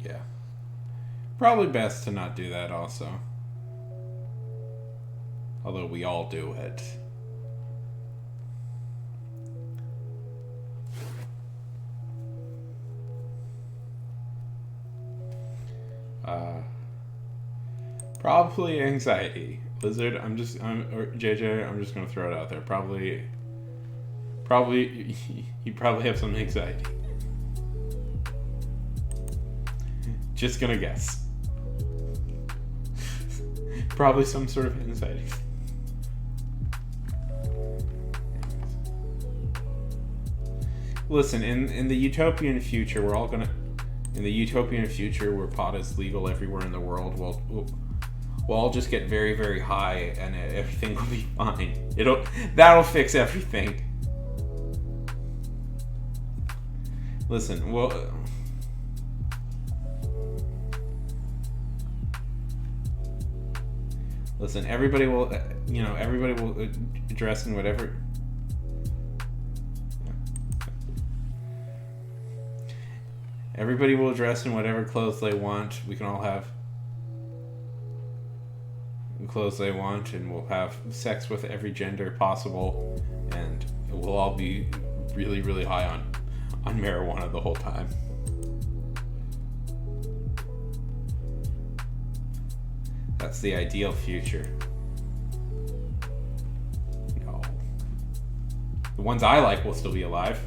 Yeah. Probably best to not do that also. Although we all do it. Probably anxiety. Lizard, or JJ, I'm just gonna throw it out there. Probably, you probably have some anxiety. Just gonna guess. Probably some sort of anxiety. Listen, in the utopian future, in the utopian future where pot is legal everywhere in the world, we'll all just get very, very high and everything will be fine. That'll fix everything. Listen, listen, everybody will dress in whatever. Everybody will dress in whatever clothes they want. We can all have clothes they want, and we'll have sex with every gender possible, and we'll all be really, really high on marijuana the whole time. That's the ideal future. No. The ones I like will still be alive.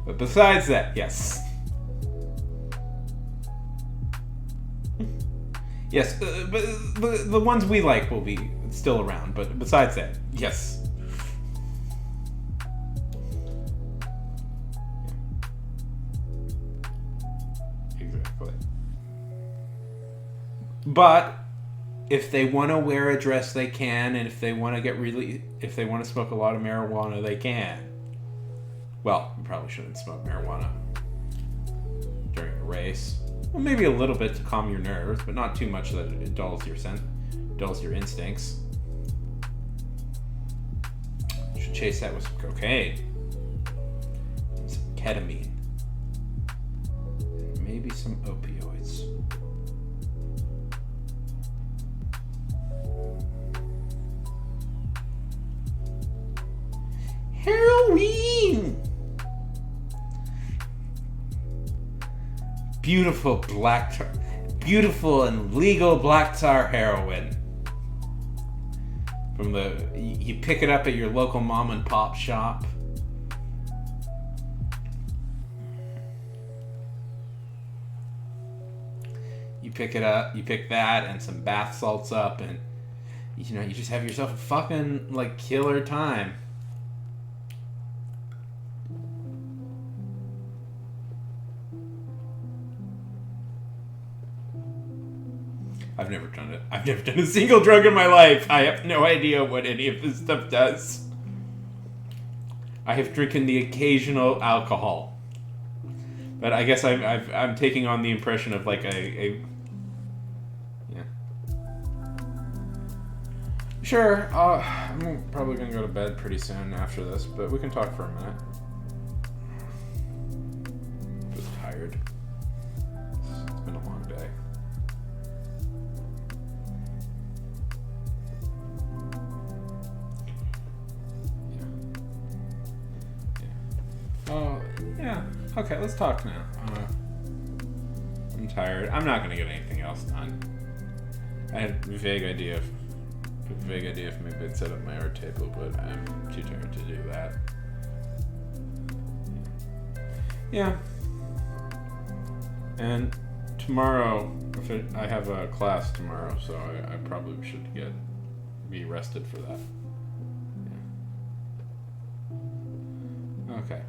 But besides that, yes. Yes, but the ones we like will be still around, but besides that, yes. Exactly. But if they want to wear a dress, they can, and if they want to smoke a lot of marijuana, they can. Well, you probably shouldn't smoke marijuana during a race. Well, maybe a little bit to calm your nerves, but not too much that it dulls your instincts. You should chase that with some cocaine, and some ketamine, and maybe some opioids. Heroin! Beautiful beautiful and legal black tar heroin. You pick it up at your local mom and pop shop. You pick that and some bath salts up, and you just have yourself a fucking killer time. I've never done it. I've never done a single drug in my life. I have no idea what any of this stuff does. I have drinking the occasional alcohol, but I guess I'm taking on the impression of yeah. Sure. I'm probably gonna go to bed pretty soon after this, but we can talk for a minute. I'm just tired. It's been a long day. Oh, yeah. Okay, let's talk now. I'm tired. I'm not gonna get anything else done. I had a vague idea if maybe I'd set up my art table, but I'm too tired to do that. Yeah. And tomorrow, I have a class tomorrow, so I probably should be rested for that. Yeah. Okay.